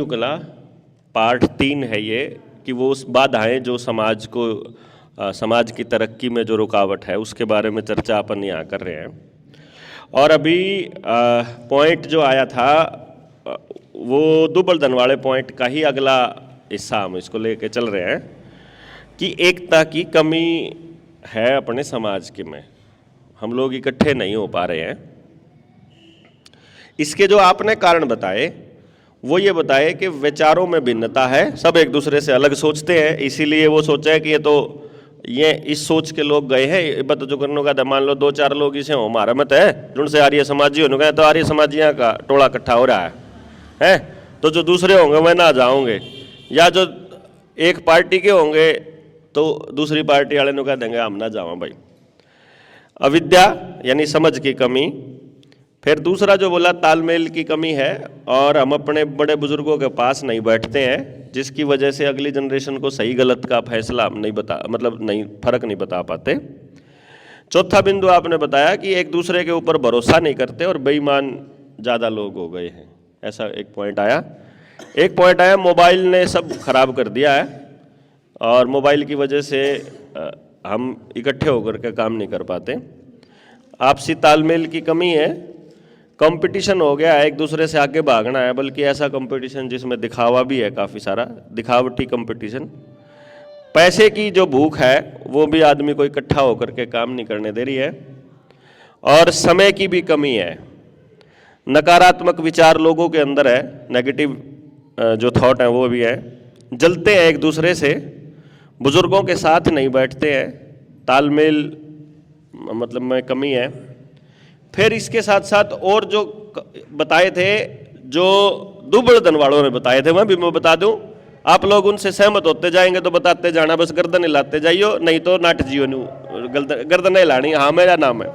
कला पार्ट 3 है ये कि वो उस बाधाएं जो समाज की तरक्की में जो रुकावट है उसके बारे में चर्चा अपन यहाँ कर रहे हैं। और अभी पॉइंट जो आया था वो दुबलदन वाले पॉइंट का ही अगला हिस्सा हम इसको लेके चल रहे हैं कि एकता की कमी है अपने समाज के में, हम लोग इकट्ठे नहीं हो पा रहे हैं। इसके जो आपने कारण बताए वो ये बताए कि विचारों में भिन्नता है, सब एक दूसरे से अलग सोचते हैं, इसीलिए वो सोचा है कि ये इस सोच के लोग गए हैं। बत जो करने का मान लो 2-4 लोग इसे हो हमारा मत है जिनसे आर्य समाजी होने का, तो आर्य समाजियाँ का टोला इकट्ठा हो रहा है तो जो दूसरे होंगे वह ना जाओगे, या जो एक पार्टी के होंगे तो दूसरी पार्टी वाले ने कह देंगे हम ना जाओ भाई। अविद्या यानी समझ की कमी। फिर दूसरा जो बोला तालमेल की कमी है, और हम अपने बड़े बुजुर्गों के पास नहीं बैठते हैं जिसकी वजह से अगली जनरेशन को सही गलत का फैसला हम नहीं फर्क नहीं बता पाते। चौथा बिंदु आपने बताया कि एक दूसरे के ऊपर भरोसा नहीं करते और बेईमान ज़्यादा लोग हो गए हैं, ऐसा एक पॉइंट आया। एक पॉइंट आया मोबाइल ने सब खराब कर दिया है और मोबाइल की वजह से हम इकट्ठे होकर के काम नहीं कर पाते। आपसी तालमेल की कमी है, कंपटीशन हो गया है, एक दूसरे से आगे भागना है, बल्कि ऐसा कंपटीशन जिसमें दिखावा भी है, काफ़ी सारा दिखावटी कंपटीशन। पैसे की जो भूख है वो भी आदमी को इकट्ठा होकर के काम नहीं करने दे रही है। और समय की भी कमी है, नकारात्मक विचार लोगों के अंदर है, नेगेटिव जो थॉट है वो भी है, जलते हैं एक दूसरे से, बुजुर्गों के साथ नहीं बैठते हैं, तालमेल में कमी है। फिर इसके साथ साथ और जो बताए थे, जो दुबलदन वालों ने बताए थे, मैं बता दूं, आप लोग उनसे सहमत होते जाएंगे तो बताते जाना, बस गर्दन हिलाते जाइयो, नहीं तो नाट जियो नु गर्दन हिलानी, हाँ मेरा नाम है।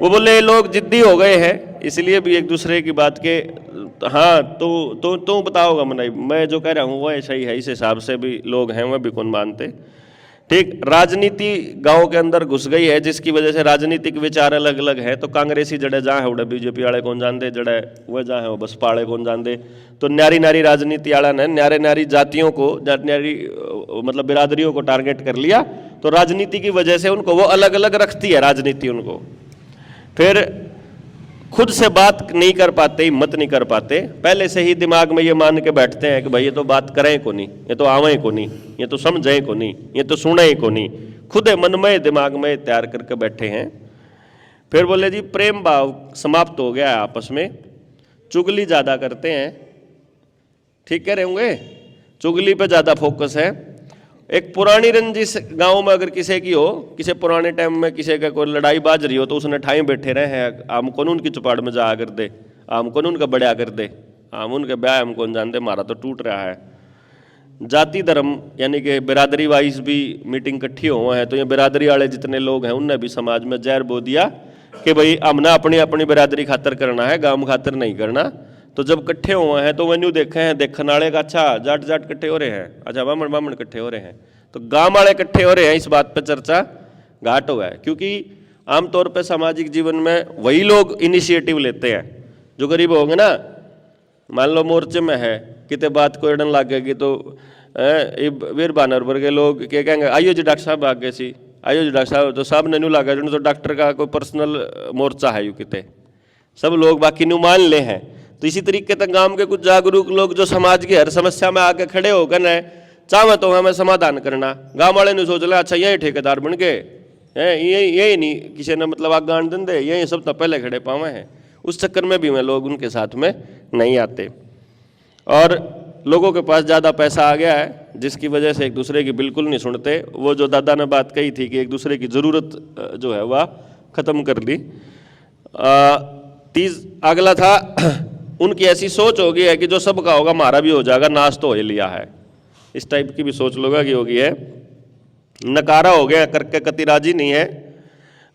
वो बोले लोग जिद्दी हो गए हैं, इसलिए भी एक दूसरे की बात के हाँ तो बताओगा मैं जो कह रहा हूँ वो सही है, इस हिसाब से भी लोग हैं, वह भी कौन मानते। ठीक, राजनीति गांव के अंदर घुस गई है जिसकी वजह से राजनीतिक विचार अलग अलग है। तो कांग्रेसी जड़े जहाँ है उड़े बीजेपी वाले कौन जानते, जड़े वह जहाँ है वो बसपा वाले कौन जानते। तो न्यारी नारी राजनीति वाला ने न्यारे नारी जातियों को, न्यारी बिरादरियों को टारगेट कर लिया, तो राजनीति की वजह से उनको वो अलग अलग रखती है राजनीति उनको। फिर खुद से बात नहीं कर पाते, हिम्मत नहीं कर पाते, पहले से ही दिमाग में ये मान के बैठते हैं कि भाई ये तो बात करें को नहीं, ये तो आवे को नहीं, ये तो समझें को नहीं, ये तो सुने को नहीं, खुद मन में दिमाग में तैयार करके बैठे हैं। फिर बोले जी प्रेम भाव समाप्त हो गया है आपस में, चुगली ज़्यादा करते हैं। ठीक कह रहे होंगे, चुगली पे ज़्यादा फोकस है। एक पुरानी रंजिश गांव में अगर किसी की हो, किसी पुराने टाइम में किसी का कोई लड़ाई बाज रही हो तो उसने ठाई बैठे रहे हैं, आम कौन उनकी चुपाड़ में जा कर दे, आम कौन उनका बढ़िया कर दे, आम उनके ब्याह हम कौन जानते, हमारा तो टूट रहा है। जाति धर्म यानी कि बिरादरी वाइज भी मीटिंग इकट्ठी हुए हैं, तो ये बिरादरी वाले जितने लोग हैं उनने भी समाज में जहर बो दिया कि भाई हमने अपनी अपनी बिरादरी खातर करना है, गांव खातर नहीं करना। तो जब इकट्ठे हुए हैं तो वन्यू देखे हैं, देखने वाले का अच्छा जाट जाट इकट्ठे हो रहे हैं, अच्छा बामण बामण इकट्ठे हो रहे हैं, तो गांव वाले इकट्ठे हो रहे हैं, इस बात पे चर्चा घाट हुआ है। क्योंकि आमतौर पे सामाजिक जीवन में वही लोग इनिशिएटिव लेते हैं जो गरीब होंगे ना। मान लो मोर्चे में है, कितने बात को एड़न लग गएगी तो वीर बानर वर्ग के लोग क्या कहेंगे, आइयो जी डॉक्टर साहब आगे सी, आइयो जी डॉक्टर साहब, तो साहब ने नहीं लगा जो तो डॉक्टर का कोई पर्सनल मोर्चा है, यू कितने सब लोग बाकी न्यू मान ले हैं। तो इसी तरीके तक गांव के कुछ जागरूक लोग जो समाज की हर समस्या में आके खड़े होकर न चाहे तो हमें समाधान करना, गांव वाले ने सोच लिया अच्छा यही ठेकेदार बन गए, यही नहीं किसी ने आगान दिन दे, यही सब तो पहले खड़े पावे हैं, उस चक्कर में भी मैं लोग उनके साथ में नहीं आते। और लोगों के पास ज़्यादा पैसा आ गया है जिसकी वजह से एक दूसरे की बिल्कुल नहीं सुनते। वो जो दादा ने बात कही थी कि एक दूसरे की ज़रूरत जो है वह ख़त्म कर ली। अगला था उनकी ऐसी सोच हो गई है कि जो सबका होगा हमारा भी हो जाएगा, नाश तो हो ही लिया है, इस टाइप की भी सोच लोगों की हो गई है। नकारा हो गया, करके कति राजी नहीं है,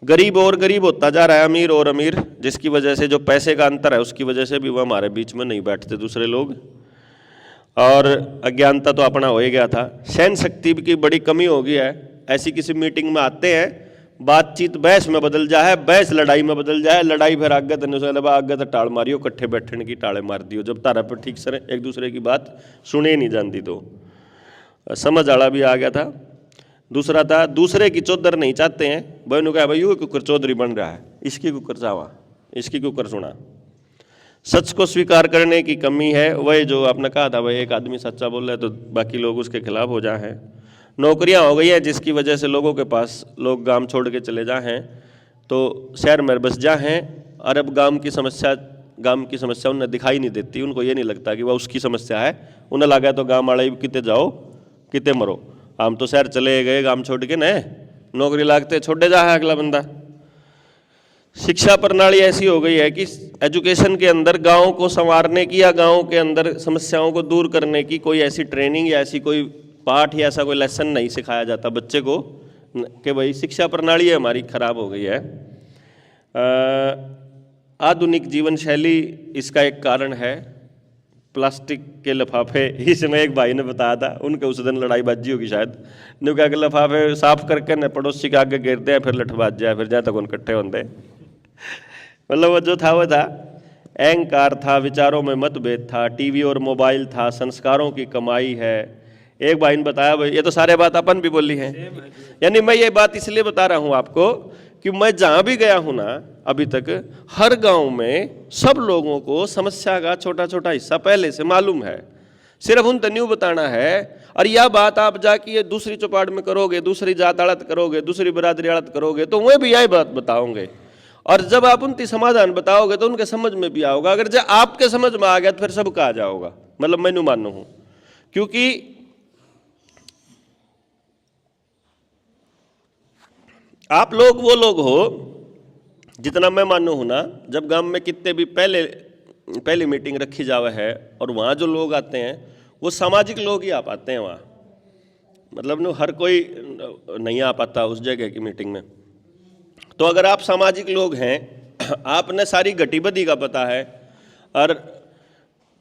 गरीब और गरीब होता जा रहा है, अमीर और अमीर, जिसकी वजह से जो पैसे का अंतर है उसकी वजह से भी वह हमारे बीच में नहीं बैठते दूसरे लोग। और अज्ञानता तो अपना हो ही गया था। सहन शक्ति की बड़ी कमी हो गई है, ऐसी किसी मीटिंग में आते हैं बातचीत बहस में बदल जाए, बहस लड़ाई में बदल जाए, लड़ाई फिर आगे तक आगे तक टाल मारियो, कट्ठे बैठने की टाले मार दियो, जब तारा पर ठीक से एक दूसरे की बात सुने नहीं जानती। तो समझ आड़ा भी आ गया था। दूसरा था दूसरे की चौधर नहीं चाहते हैं, बहनों कहा भाई यू कुकर चौधरी बन रहा है, इसकी कुकर चावा, इसकी कुकर सुना। सच को स्वीकार करने की कमी है, वही जो आपने कहा था भाई एक आदमी सच्चा बोल रहा है तो बाकी लोग उसके खिलाफ हो जाए हैं। नौकरियां हो गई हैं जिसकी वजह से लोगों के पास लोग गांव छोड़ के चले जाए हैं तो शहर में बस जा हैं, और अब गांव की समस्या उन्हें दिखाई नहीं देती। उनको ये नहीं लगता कि वह उसकी समस्या है, उन्हें लगा तो गांव वाले किते जाओ किते मरो, हम तो शहर चले गए गांव छोड़ के न, नौकरी लागते छोड़े जा है अगला बंदा। शिक्षा प्रणाली ऐसी हो गई है कि एजुकेशन के अंदर गाँव को संवारने की या गाँव के अंदर समस्याओं को दूर करने की कोई ऐसी ट्रेनिंग या ऐसी कोई पाठ या ऐसा कोई लेसन नहीं सिखाया जाता बच्चे को कि भाई शिक्षा प्रणाली हमारी खराब हो गई है। आधुनिक जीवन शैली इसका एक कारण है। प्लास्टिक के लिफाफे, इसमें एक भाई ने बताया था उनके उस दिन लड़ाई बाजी होगी शायद, न्यू क्या लिफाफे साफ करके न पड़ोसी के आगे गिरते हैं, फिर लठबाज जाए, फिर जाए तक उन इकट्ठे होते। मतलब वो जो था वो था, अहंकार था, विचारों में मतभेद था, टीवी और मोबाइल था, संस्कारों की कमाई है। एक भाई ने बताया भाई ये तो सारे बात अपन भी बोली है, यानी मैं ये बात इसलिए बता रहा हूं आपको कि मैं जहां भी गया हूं ना अभी तक, हर गांव में सब लोगों को समस्या का छोटा छोटा हिस्सा पहले से मालूम है, सिर्फ उन तन्यू बताना है। और यह बात आप जाके ये दूसरी चौपाट में करोगे, दूसरी जात आड़त करोगे, दूसरी बरादरी आड़त करोगे तो वह भी यही बात बताओगे, और जब आप उनकी समाधान बताओगे तो उनके समझ में भी आओगे। अगर जब आपके समझ में आ गया तो फिर सबका आ जाओगा, मतलब मैं नहीं मानू हूं। क्योंकि आप लोग वो लोग हो, जितना मैं मानू हूं ना, जब गांव में कितने भी पहली मीटिंग रखी जावे है और वहाँ जो लोग आते हैं वो सामाजिक लोग ही आ पाते हैं वहाँ, मतलब न हर कोई नहीं आ पाता उस जगह की मीटिंग में। तो अगर आप सामाजिक लोग हैं, आपने सारी गतिविधि का पता है, और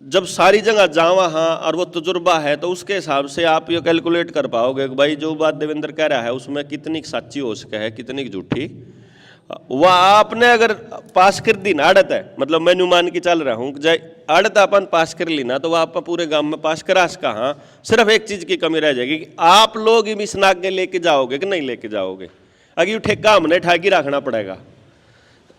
जब सारी जगह जाओ वहाँ और वो तजुर्बा है तो उसके हिसाब से आप ये कैलकुलेट कर पाओगे कि भाई जो बात देवेंद्र कह रहा है उसमें कितनी सच्ची हो सके है, कितनी झूठी। वह आपने अगर पास कर दी ना आड़त है, मतलब मैं मान के चल रहा हूँ आड़त अपन पास कर ली ना तो वह आप पूरे गांव में पास करा सका। हाँ, सिर्फ एक चीज की कमी रह जाएगी कि आप लोग इस नाग लेके जाओगे कि नहीं लेके जाओगे। अगर ये ठेका हमने ठाकी रखना पड़ेगा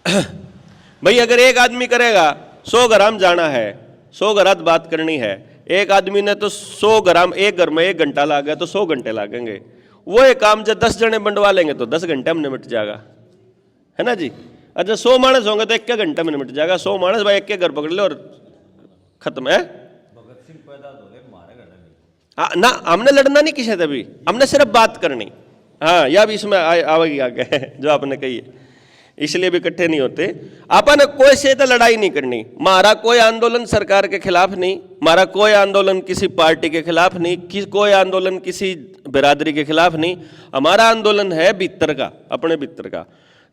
भाई, अगर एक आदमी करेगा 100 ग्राम जाना है, 100 ग्राम बात करनी है, एक आदमी ने तो 100 ग्राम एक घर में 1 घंटा लागे तो 100 घंटे लागेंगे। वो एक काम जब 10 जने बंटवा लेंगे तो 10 घंटे में निपट जाएगा, है ना जी। अच्छा 100 मानस होंगे तो 1 घंटे में निपट जाएगा। 100 मानस भाई 1 घर पकड़ ले और खत्म है। हाँ ना, हमने लड़ना नहीं किसी से भी, हमने सिर्फ बात करनी। हाँ, या भी इसमें आवेगी आगे जो आपने कही है, इसलिए भी इकट्ठे नहीं होते। अपन कोई से तो लड़ाई नहीं करनी। हमारा कोई आंदोलन सरकार के खिलाफ नहीं, हमारा कोई आंदोलन किसी पार्टी के खिलाफ नहीं, कोई आंदोलन किसी बिरादरी के खिलाफ नहीं। हमारा आंदोलन है भीतर का, अपने भीतर का,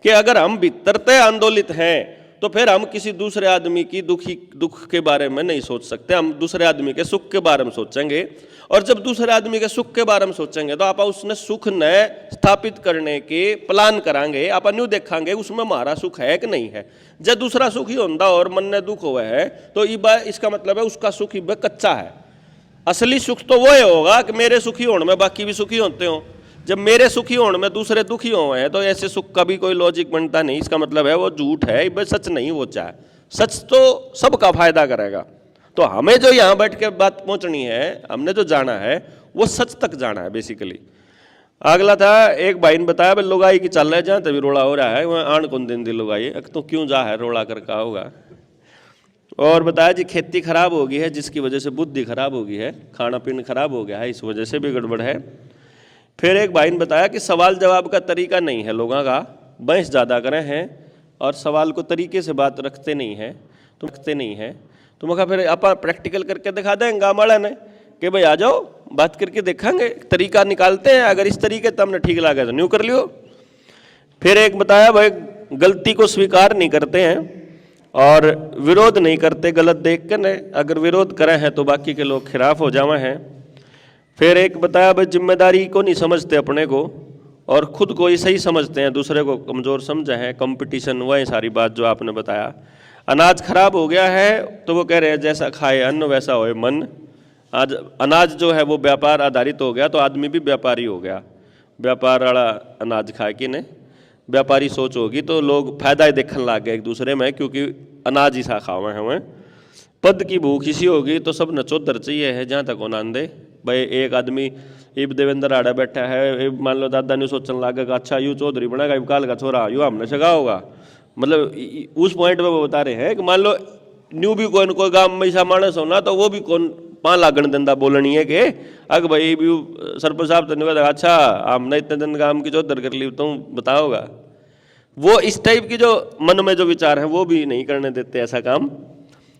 कि अगर हम भीतर से आंदोलित हैं तो फिर हम किसी दूसरे आदमी की दुख के बारे में नहीं सोच सकते, हम दूसरे आदमी के सुख के बारे में सोचेंगे। और जब दूसरे आदमी के सुख के बारे में सोचेंगे तो आप उसने सुख न स्थापित करने के प्लान करांगे, आप न्यू देखांगे उसमें हमारा सुख है कि नहीं है। जब दूसरा सुखी होता और मन ने दुख हुआ है तो इसका मतलब है उसका सुख कच्चा है। असली सुख तो वो होगा कि मेरे सुखी होने में बाकी भी सुखी होते हो। जब मेरे सुखी होने में दूसरे दुखी हुए हैं तो ऐसे सुख का भी कोई लॉजिक बनता नहीं। इसका मतलब है वो झूठ है, सच नहीं वो चाहे। सच तो सबका फायदा करेगा। तो हमें जो यहाँ बैठ के बात पहुँचनी है, हमने जो जाना है वो सच तक जाना है बेसिकली। अगला था, एक भाई ने बताया भाई लुगाई की चल रहा है, जहाँ तभी रोड़ा हो रहा है वहाँ आण कौन दिन दी लुगाई, तो क्यों जा है रोड़ा कर का होगा। और बताया जी खेती खराब हो गई है जिसकी वजह से बुद्धि खराब हो गई है, खाना पीना खराब हो गया है, इस वजह से भी गड़बड़ है। फिर एक भाई ने बताया कि सवाल जवाब का तरीका नहीं है लोगों का, बहस ज़्यादा करे हैं और सवाल को तरीके से बात रखते नहीं है तो मैं कहा फिर आप प्रैक्टिकल करके दिखा दें गाँव वाला ने कि भाई आ जाओ बात करके देखेंगे, तरीका निकालते हैं, अगर इस तरीके तो हमने ठीक लगा तो न्यू कर लियो। फिर एक बताया भाई गलती को स्वीकार नहीं करते हैं और विरोध नहीं करते गलत देख कर न, अगर विरोध करें हैं तो बाकी के लोग खिलाफ हो जावे हैं। फिर एक बताया भाई जिम्मेदारी को नहीं समझते अपने को और खुद को ही सही समझते हैं, दूसरे को कमज़ोर समझे हैं, कंपटीशन, वही सारी बात जो आपने बताया। अनाज खराब हो गया है तो वो कह रहे हैं जैसा खाए अन्न वैसा होए मन। आज अनाज जो है वो व्यापार आधारित हो गया तो आदमी भी व्यापारी हो गया, व्यापार वाला अनाज खाए कि नहीं, व्यापारी सोच होगी तो लोग फायदा ही देखने लग गए एक दूसरे में, क्योंकि अनाज ही सा खावे हमें। पद की भूख इसी होगी तो सब नचोदर चाहिए है, जहाँ तक हो नांदे भाई। एक आदमी इब देवेंद्र आड़ा बैठा है, मान लो दादा ने सोचने लगेगा अच्छा यूँ चौधरी बनेगा, इब काल का छोरा यूँ हमने सगा होगा, मतलब उस पॉइंट में वो बता रहे हैं कि मान लो न्यू भी कोई गाँव में ऐसा मानस हो ना तो वो भी कौन पाँ लागण धंधा बोलनी है कि अग भाई भी सरपंच साहब तो नहीं, अच्छा हमने इतने दिन काम की चौधर कर ली तुम बताओगा। वो इस टाइप की जो मन में जो विचार है वो भी नहीं करने देते ऐसा काम।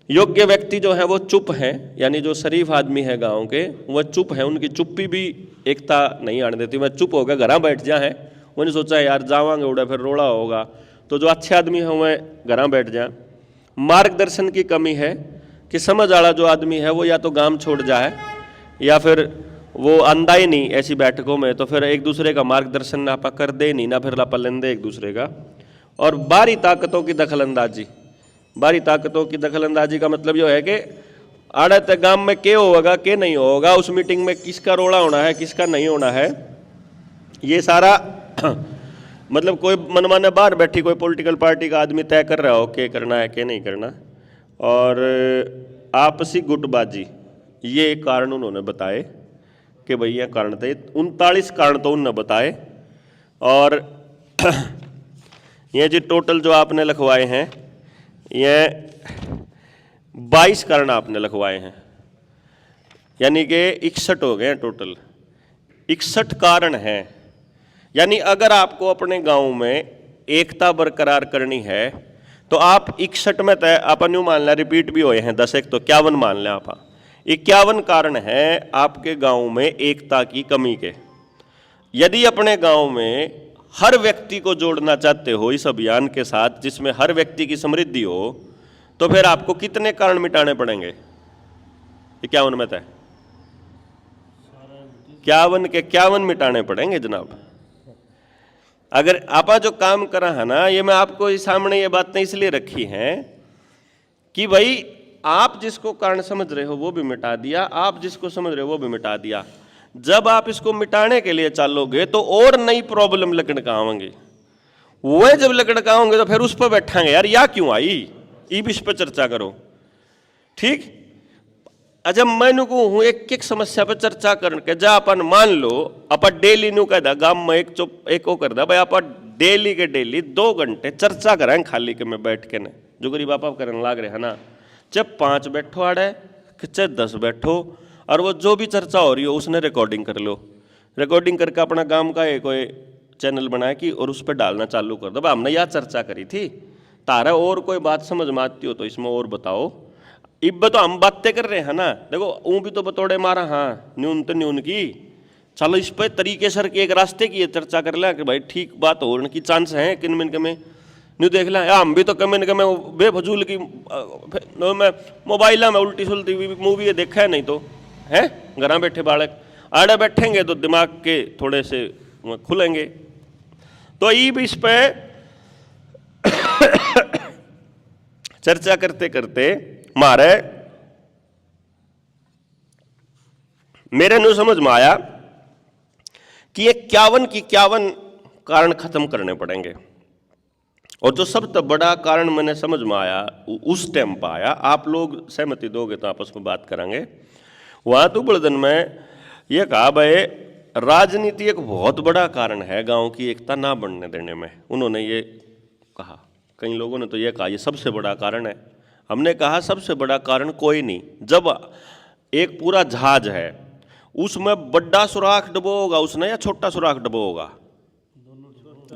योग्य व्यक्ति जो है वो चुप है, यानी जो शरीफ आदमी है गांव के वह चुप है, उनकी चुप्पी भी एकता नहीं आने देती। वह चुप होकर घर बैठ जाए, वो नहीं सोचा यार जावांगे उड़ा फिर रोड़ा होगा, तो जो अच्छे आदमी है वह घर बैठ जाए। मार्गदर्शन की कमी है कि समझ वाला जो आदमी है वो या तो गांव छोड़ जाए या फिर वो आंदा ही नहीं ऐसी बैठकों में, तो फिर एक दूसरे का मार्गदर्शन ना पा कर दे नहीं ना फिर लापा लेंदे एक दूसरे का। और बाहरी ताकतों की दखलंदाजी, बाहरी ताकतों की दखलंदाजी का मतलब यह है कि आड़े तक गांव में क्या होगा क्या नहीं होगा, उस मीटिंग में किसका रोड़ा होना है किसका नहीं होना है, ये सारा मतलब कोई मनमाने बाहर बैठी कोई पॉलिटिकल पार्टी का आदमी तय कर रहा हो क्या करना है क्या नहीं करना। और आपसी गुटबाजी, ये कारण उन्होंने बताए कि भैया कारण थे 39 कारण तो उन्होंने बताए। और ये जो टोटल जो आपने लिखवाए हैं ये 22 कारण आपने लिखवाए हैं, यानी कि 61 हो गए हैं टोटल। 61 कारण हैं, यानी अगर आपको अपने गांव में एकता बरकरार करनी है तो आप 61 में तय अपन यूँ मान लें, रिपीट भी हुए हैं 10 एक तो 51 मान लें आप। 51 कारण है आपके गांव में एकता की कमी के। यदि अपने गांव में हर व्यक्ति को जोड़ना चाहते हो इस अभियान के साथ जिसमें हर व्यक्ति की समृद्धि हो, तो फिर आपको कितने कारण मिटाने पड़ेंगे? 51 में तय 51 के 51 मिटाने पड़ेंगे जनाब। अगर आपा जो काम करा है ना, ये मैं आपको सामने ये बातें इसलिए रखी हैं कि भाई आप जिसको कारण समझ रहे हो वो भी मिटा दिया, आप जिसको समझ रहे हो वो भी मिटा दिया। जब आप इसको मिटाने के लिए चालोगे तो और नई प्रॉब्लम लकड़काओगे, वो जब लकड़काओगे तो फिर उस पर बैठांगे यार या क्यों आई, इब इस पर चर्चा करो। ठीक, अच्छा मैंने को हूँ एक एक समस्या पर चर्चा करके जा अपन मान लो अपन डेली न्यू कह दा गाँव में एक वो कर दा भाई अपन डेली के डेली 2 घंटे चर्चा करें खाली के में बैठ के न, जो गरीब आप करने लाग रहे है ना, चाहे 5 बैठो आड़े चाहे 10 बैठो, और वो जो भी चर्चा हो रही हो उसने रिकॉर्डिंग कर लो, रिकॉर्डिंग करके अपना गाँव का एक कोई चैनल बनाए कि और उस पर डालना चालू कर दो भाई हमने यह चर्चा करी थी, तारा और कोई बात समझ में आती हो तो इसमें और बताओ। इब तो हम बातें कर रहे हैं ना, देखो ऊँ भी तो बतौड़े मारा हाँ न्यून तो न्यून की, चलो इस पर तरीके सर के एक रास्ते की चर्चा कर लें कि भाई ठीक बात हो की चांस है किन मिन के में न्यू देख लें। हम भी तो कम इनके में बेफजूल की मैं मोबाइल में उल्टी सुलटी मूवी देखा है, नहीं तो है घर बैठे बालक आड़े बैठेंगे तो दिमाग के थोड़े से खुलेंगे। तो ईब इस पे चर्चा करते करते मारे मेरे नु समझ में आया कि ये 51 की 51 कारण खत्म करने पड़ेंगे। और जो सबसे बड़ा कारण मैंने समझ में आया उस टाइम पर आया, आप लोग सहमति दोगे तो आपस में बात करेंगे। वहाँ तो बड़दन में ये कहा भाई राजनीति एक बहुत बड़ा कारण है गांव की एकता ना बढ़ने देने में, उन्होंने ये कहा। कई लोगों ने तो ये कहा ये सबसे बड़ा कारण है, हमने कहा सबसे बड़ा कारण कोई नहीं। जब एक पूरा जहाज है उसमें बड़ा सुराख डुबोगा उसने या छोटा सुराख डुबोगा?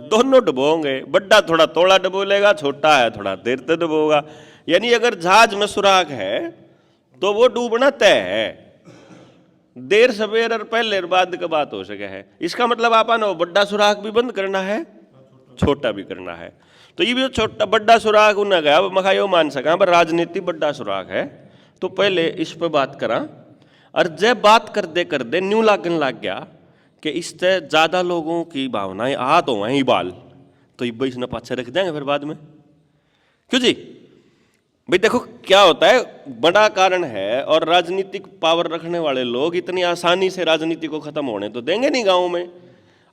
दोनों डुबोंगे, बड़ा थोड़ा तोड़ा डुबो लेगा, छोटा है थोड़ा देर तक डुबोगा। यानी अगर जहाज में सुराख है तो वो डूबना तय है, देर सवेर और पहले और बाद की बात हो सके है। इसका मतलब आपा ना बड़ा सुराख भी बंद करना है छोटा भी करना है। तो ये भी छोटा बड़ा सुराख उन्हें गया मखा यो मान सका पर राजनीति बड़ा सुराख है, तो पहले इस पर बात करा। और जब बात कर दे न्यू लागन लग गया कि इससे ज़्यादा लोगों की भावनाएं आ तो वहीं बाल तो इब्बा इसने पाछे रख देंगे फिर बाद में, क्यों जी? भाई देखो क्या होता है, बड़ा कारण है, और राजनीतिक पावर रखने वाले लोग इतनी आसानी से राजनीति को खत्म होने तो देंगे नहीं गाँव में।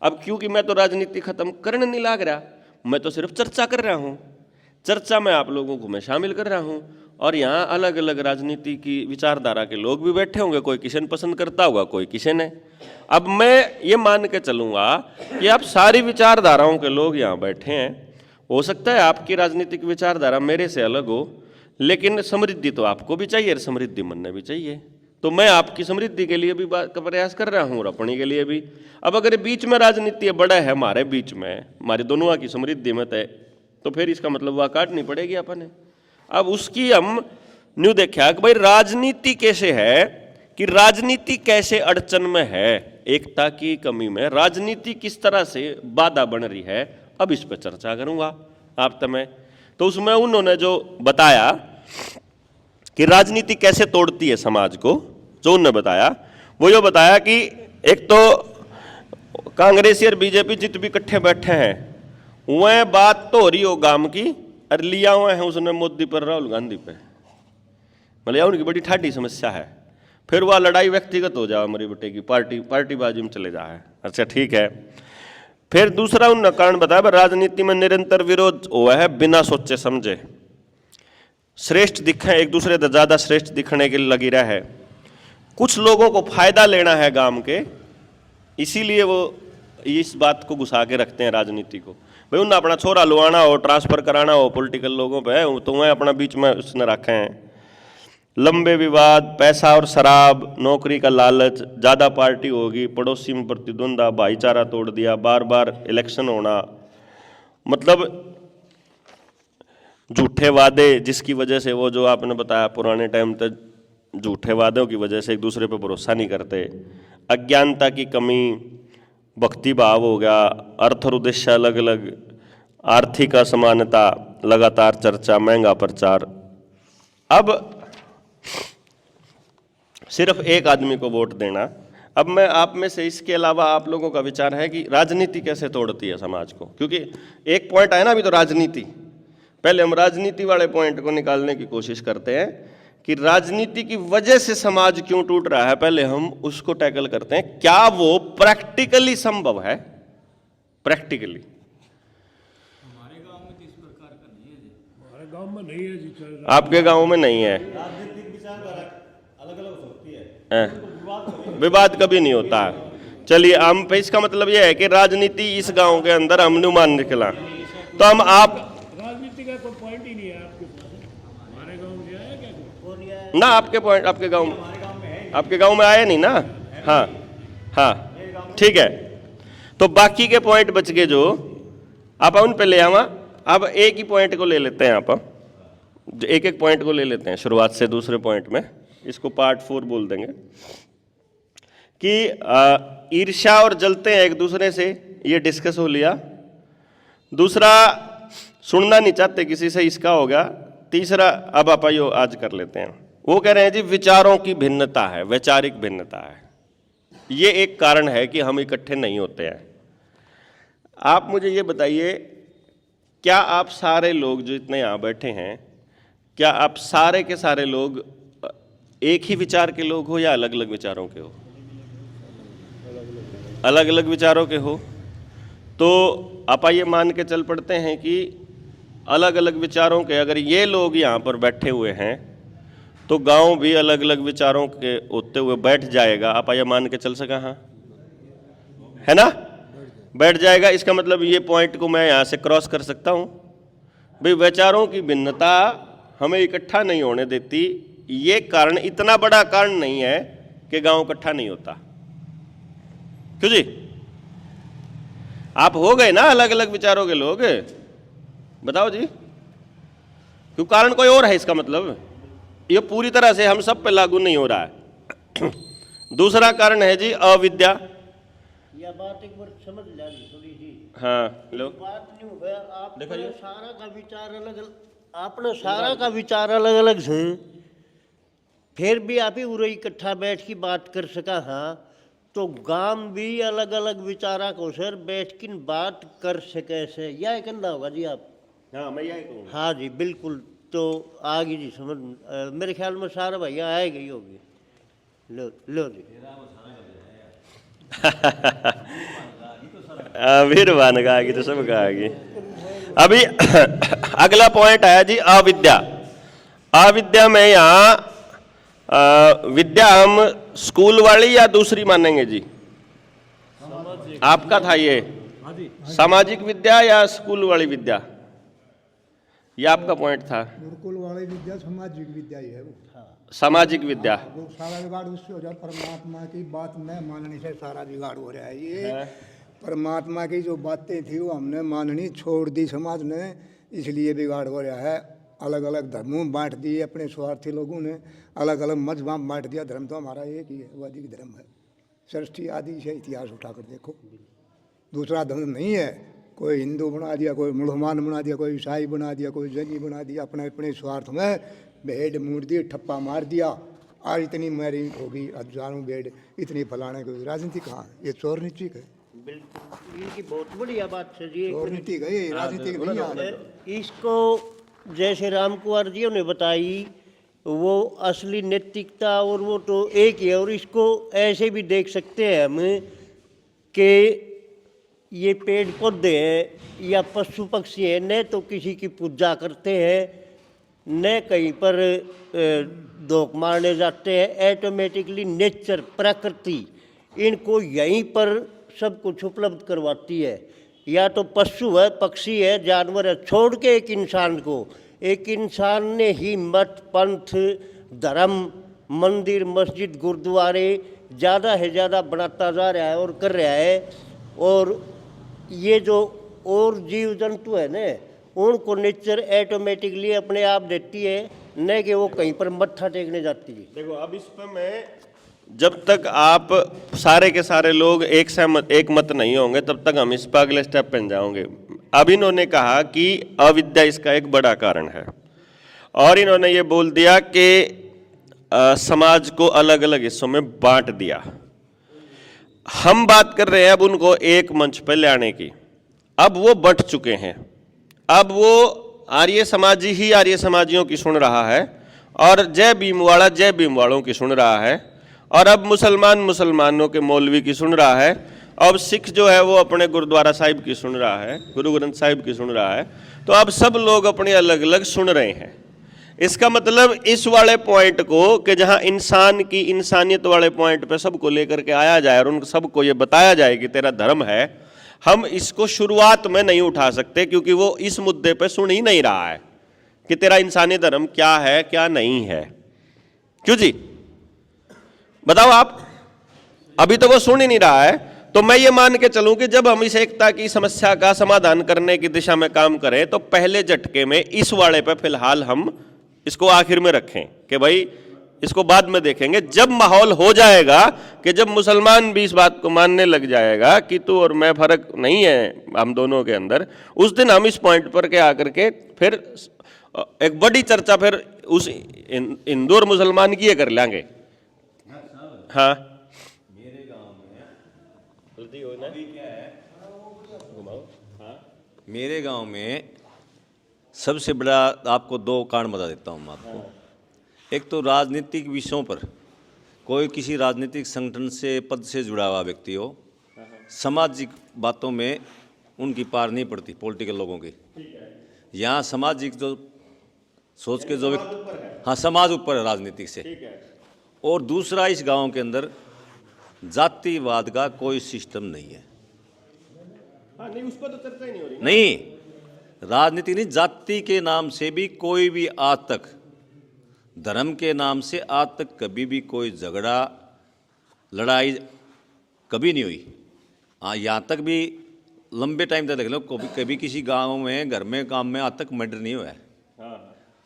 अब क्योंकि मैं तो राजनीति खत्म करने नहीं लाग रहा, मैं तो सिर्फ चर्चा कर रहा हूँ, चर्चा में आप लोगों को मैं शामिल कर रहा हूँ, और यहाँ अलग अलग राजनीति की विचारधारा के लोग भी बैठे होंगे, कोई किशन पसंद करता होगा, कोई किशन है। अब मैं ये मान के चलूँगा कि आप सारी विचारधाराओं के लोग यहाँ बैठे हैं, हो सकता है आपकी राजनीतिक विचारधारा मेरे से अलग हो, लेकिन समृद्धि तो आपको भी चाहिए और समृद्धि मनने भी चाहिए, तो मैं आपकी समृद्धि के लिए भी प्रयास कर रहा हूँ और अपनी के लिए भी। अब अगर बीच में राजनीति बड़ा है हमारे बीच में, हमारी दोनों की समृद्धि में तय, तो फिर इसका मतलब वह काटनी पड़ेगी अपन ने। अब उसकी हम न्यू देखा कि भाई राजनीति कैसे है, कि राजनीति कैसे अड़चन में है, एकता की कमी में राजनीति किस तरह से बाधा बन रही है, अब इस पर चर्चा करूंगा आप तमें। तो उसमें उन्होंने जो बताया कि राजनीति कैसे तोड़ती है समाज को, जो उन्होंने बताया वो ये बताया कि एक तो कांग्रेसी और बीजेपी जित भी इकट्ठे बैठे हैं, वह बात तो हो रही हो गांव की, और लिया हुए हैं उसने मोदी पर, राहुल गांधी पे, मतलब उनकी बड़ी ठाठी समस्या है। फिर वह लड़ाई व्यक्तिगत हो जाए, हमारी बेटे की पार्टीबाजी में चले जाए। अच्छा ठीक है। फिर दूसरा उन कारण बताया, राजनीति में निरंतर विरोध हुआ है बिना सोचे समझे, श्रेष्ठ दिखे, एक दूसरे से ज्यादा श्रेष्ठ दिखने के लिए लगी रहा है, कुछ लोगों को फायदा लेना है गांव के, इसीलिए वो इस बात को घुसा के रखते हैं राजनीति को। भाई उन्हें अपना छोरा लुआना हो, ट्रांसफर कराना हो पॉलिटिकल लोगों पे, तो वह अपना बीच में उसने रखे हैं। लंबे विवाद, पैसा और शराब, नौकरी का लालच, ज़्यादा पार्टी होगी, पड़ोसी में प्रतिद्वंदा, भाईचारा तोड़ दिया, बार बार इलेक्शन होना, मतलब झूठे वादे, जिसकी वजह से वो जो आपने बताया पुराने टाइम तक झूठे वादों की वजह से एक दूसरे पर भरोसा नहीं करते, अज्ञानता की कमी, भक्ति भाव हो गया, अर्थ और उद्देश्य अलग अलग, आर्थिक असमानता, लगातार चर्चा, महंगा प्रचार। अब सिर्फ एक आदमी को वोट देना। अब मैं आप में से, इसके अलावा आप लोगों का विचार है कि राजनीति कैसे तोड़ती है समाज को, क्योंकि एक पॉइंट है ना अभी तो राजनीति, पहले हम राजनीति वाले पॉइंट को निकालने की कोशिश करते हैं कि राजनीति की वजह से समाज क्यों टूट रहा है, पहले हम उसको टैकल करते हैं। क्या वो प्रैक्टिकली संभव है? प्रैक्टिकली हमारे गांव में तो इस प्रकार का नहीं है जी, हमारे गांव में नहीं है जी, आपके गांव में नहीं है, राजनीतिक विचारधारा अलग अलग होती है, विवाद कभी नहीं होता है। चलिए हम पे, इसका मतलब यह है कि राजनीति इस गांव के अंदर हम नहीं मान निकला, तो हम आप राजनीति का कोई पॉइंट ही नहीं है आपके पास। हमारे गांव में आया क्या कोई? ना आपके पॉइंट, आपके गांव में, आपके गांव में आया नहीं ना। हाँ हाँ ठीक है, तो बाकी के पॉइंट बच गए जो आप उन पे ले आवा। अब एक ही पॉइंट को ले लेते हैं, आप एक एक पॉइंट को ले लेते हैं शुरुआत से दूसरे पॉइंट में, इसको पार्ट 4 बोल देंगे कि ईर्ष्या और जलते हैं एक दूसरे से, ये डिस्कस हो लिया। दूसरा, सुनना नहीं चाहते किसी से, इसका होगा। तीसरा, अब आप यो आज कर लेते हैं, वो कह रहे हैं जी विचारों की भिन्नता है, वैचारिक भिन्नता है, ये एक कारण है कि हम इकट्ठे नहीं होते हैं। आप मुझे ये बताइए, क्या आप सारे लोग जो इतने यहाँ बैठे हैं, क्या आप सारे के सारे लोग एक ही विचार के लोग हो या अलग अलग विचारों के हो? अलग अलग विचारों के हो। तो आप ये मान के चल पड़ते हैं कि अलग अलग विचारों के अगर ये लोग यहाँ पर बैठे हुए हैं तो गांव भी अलग अलग विचारों के होते हुए बैठ जाएगा। आप ये मान के चल सका? हाँ है ना, बैठ जाएगा। इसका मतलब ये पॉइंट को मैं यहाँ से क्रॉस कर सकता हूँ, भाई विचारों की भिन्नता हमें इकट्ठा नहीं होने देती। ये कारण इतना बड़ा कारण नहीं है कि गांव इकट्ठा नहीं होता। क्यों जी? आप हो गए ना अलग अलग विचारों के लोग, बताओ जी, क्यों? कारण कोई और है, इसका मतलब ये पूरी तरह से हम सब पे लागू नहीं हो रहा है। दूसरा कारण है जी अविद्या। यह बात एक बार समझ जानी थोड़ी सी। हाँ लो, बात नहीं हो गया, आप देखो जी। सारा का विचार अलग अलग, आपने सारा का विचार अलग अलग से, फिर भी आप ही उरे इकट्ठा बैठ की बात कर सका। हाँ, तो गांव भी अलग अलग विचारा को सर बैठ किन बात कर सके से यह कहना होगा जी आप। हाँ मैं यही कहूँगा। हाँ जी बिल्कुल, तो आगे जी समझ मेरे ख्याल में सारा भैया आए गई होगी। लो लो जी। फिर बन गई तो सब कहेगी। अभी अगला पॉइंट आया जी अविद्या। अविद्या में यहाँ विद्या हम स्कूल वाली या दूसरी मानेंगे जी? आपका था ये सामाजिक विद्या या स्कूल वाली विद्या, ये आपका पॉइंट था। गुरुकुल वाली विद्या सामाजिक विद्या ही है वो। सामाजिक विद्या वो सारा बिगाड़ उससे हो जाए, परमात्मा की बात न मानने से सारा बिगाड़ हो रहा है। ये परमात्मा की जो बातें थी वो हमने माननी छोड़ दी समाज ने, इसलिए बिगाड़ हो रहा है। अलग अलग धर्मों में बांट दिए अपने स्वार्थी लोगों ने, अलग अलग मजहब में बांट दिया। धर्म तो हमारा एक ही है, वैदिक धर्म है। सृष्टि आदि से इतिहास उठाकर देखो, दूसरा धर्म नहीं है। कोई हिंदू बना दिया, कोई मुसलमान बना दिया, कोई ईसाई बना दिया, कोई जैनी बना दिया। अपने अपने स्वार्थ में भेड़ मूड़ दी, ठप्पा मार दिया। आज इतनी मैरी होगी, हजारों भेड़, इतनी फलाने को। राजनीति कहाँ है? ये चोर नीति है। बिल्कुल इनकी बहुत बढ़िया बात है जी। चोर नीति है, राजनीति नहीं है। इसको जैसे राम कुमार जी ने बताई, वो असली नैतिकता और वो तो एक ही है। और इसको ऐसे भी देख सकते हैं हम कि ये पेड़ पौधे हैं या पशु पक्षी हैं, न तो किसी की पूजा करते हैं, न कहीं पर धोख मारने जाते हैं। ऑटोमेटिकली नेचर, प्रकृति इनको यहीं पर सब कुछ उपलब्ध करवाती है। या तो पशु है, पक्षी है, जानवर है, छोड़ के एक इंसान को। एक इंसान ने ही मठ, पंथ, धर्म, मंदिर, मस्जिद, गुरुद्वारे ज़्यादा से ज़्यादा बनाता जा रहा है और कर रहा है। और ये जो और जीव जंतु है ना, उनको नेचर ऑटोमेटिकली अपने आप देती है, न कि वो कहीं पर मत्था टेकने जाती है। देखो अब इस पर मैं, जब तक आप सारे के सारे लोग एक मत नहीं होंगे तब तक हम इस पर अगले स्टेप पे जाओगे। अब इन्होंने कहा कि अविद्या इसका एक बड़ा कारण है, और इन्होंने ये बोल दिया कि समाज को अलग अलग हिस्सों में बांट दिया। हम बात कर रहे हैं अब उनको एक मंच पर लाने की। अब वो बंट चुके हैं, अब वो आर्य समाजी ही आर्य समाजियों की सुन रहा है, और जय भीमवाड़ा जय भीमवाड़ों की सुन रहा है, और अब मुसलमान मुसलमानों के मौलवी की सुन रहा है, अब सिख जो है वो अपने गुरुद्वारा साहिब की सुन रहा है, गुरु ग्रंथ साहिब की सुन रहा है। तो अब सब लोग अपने अलग अलग सुन रहे हैं। इसका मतलब इस वाले पॉइंट को कि जहां इंसान की इंसानियत वाले पॉइंट पे सबको लेकर के आया जाए और उन सबको ये बताया जाए कि तेरा धर्म है, हम इसको शुरुआत में नहीं उठा सकते, क्योंकि वो इस मुद्दे पे सुन ही नहीं रहा है कि तेरा इंसानी धर्म क्या है क्या नहीं है। क्यों जी, बताओ आप, अभी तो वो सुन ही नहीं रहा है। तो मैं ये मान के चलूं कि जब हम इस एकता की समस्या का समाधान करने की दिशा में काम करें तो पहले झटके में इस वाले पे फिलहाल हम इसको आखिर में रखें कि भाई इसको बाद में देखेंगे। जब माहौल हो जाएगा कि जब मुसलमान भी इस बात को मानने लग जाएगा कि तू और मैं फर्क नहीं है हम दोनों के अंदर, उस दिन हम इस पॉइंट पर के आकर के फिर एक बड़ी चर्चा फिर उस हिंदू और मुसलमान की ये कर लेंगे। हाँ मेरे गांव में गलती हो ना, अभी क्या है, घुमाओ। हाँ मेरे गांव में सबसे बड़ा आपको दो कारण बता देता हूँ मैं आपको। एक तो राजनीतिक विषयों पर कोई किसी राजनीतिक संगठन से पद से जुड़ा हुआ व्यक्ति हो, सामाजिक बातों में उनकी पार नहीं पड़ती पॉलिटिकल लोगों की। यहाँ सामाजिक जो सोच के जो हाँ समाज ऊपर है राजनीतिक से। और दूसरा, इस गांव के अंदर जातिवाद का कोई सिस्टम नहीं है। हाँ नहीं, उस पर तो चर्चा ही नहीं हो रही। नहीं, राजनीति नहीं, जाति के नाम से भी कोई भी आज तक, धर्म के नाम से आज तक कभी भी कोई झगड़ा लड़ाई कभी नहीं हुई। हाँ, यहाँ तक भी लंबे टाइम तक देख लो, कभी किसी गांव में घर में काम में आज तक मर्डर नहीं हुआ है।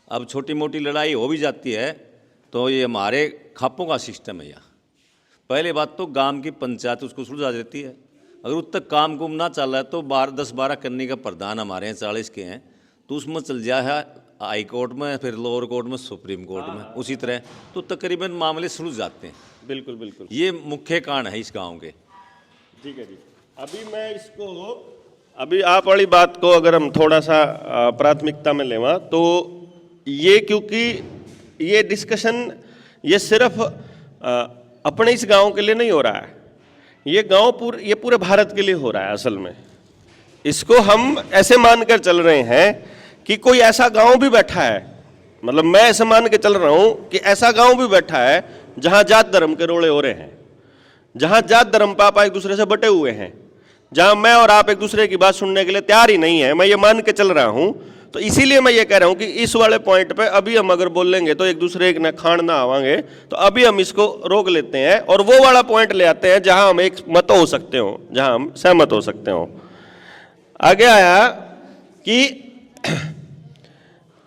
अब छोटी मोटी लड़ाई हो भी जाती है तो ये हमारे खापों का सिस्टम है। यहाँ पहले बात तो गांव की पंचायत उसको सुलझा देती है। अगर उस तक काम कुम ना चल रहा है तो 10-12 करने का प्रधान हमारे यहाँ 40 के हैं, तो उसमें चल जाए है हाई कोर्ट में, फिर लोअर कोर्ट में, सुप्रीम कोर्ट में, उसी तरह तो तकरीबन मामले सुलझ जाते हैं। बिल्कुल बिल्कुल, ये मुख्य कारण है इस गांव के। ठीक है जी। अभी मैं इसको, अभी आप वाली बात को अगर हम थोड़ा सा प्राथमिकता में लेवा तो ये, क्योंकि ये डिस्कशन ये सिर्फ अपने इस गांव के लिए नहीं हो रहा है, ये ये पूरे भारत के लिए हो रहा है असल में। इसको हम ऐसे मानकर चल रहे हैं कि कोई ऐसा गांव भी बैठा है, मतलब मैं ऐसे मान के चल रहा हूं कि ऐसा गांव भी बैठा है जहां जात धर्म के रोड़े हो रहे हैं, जहां जात धर्म पे आप एक दूसरे से बटे हुए हैं, जहां मैं और आप एक दूसरे की बात सुनने के लिए तैयार ही नहीं है, मैं ये मान के चल रहा हूं। तो इसीलिए मैं ये कह रहा हूं कि इस वाले पॉइंट पे अभी हम अगर बोल लेंगे तो एक दूसरे के न खान ना आवांगे, तो अभी हम इसको रोक लेते हैं और वो वाला पॉइंट ले आते हैं जहां हम एक मत हो सकते हो, जहां हम सहमत हो सकते हो। आगे आया कि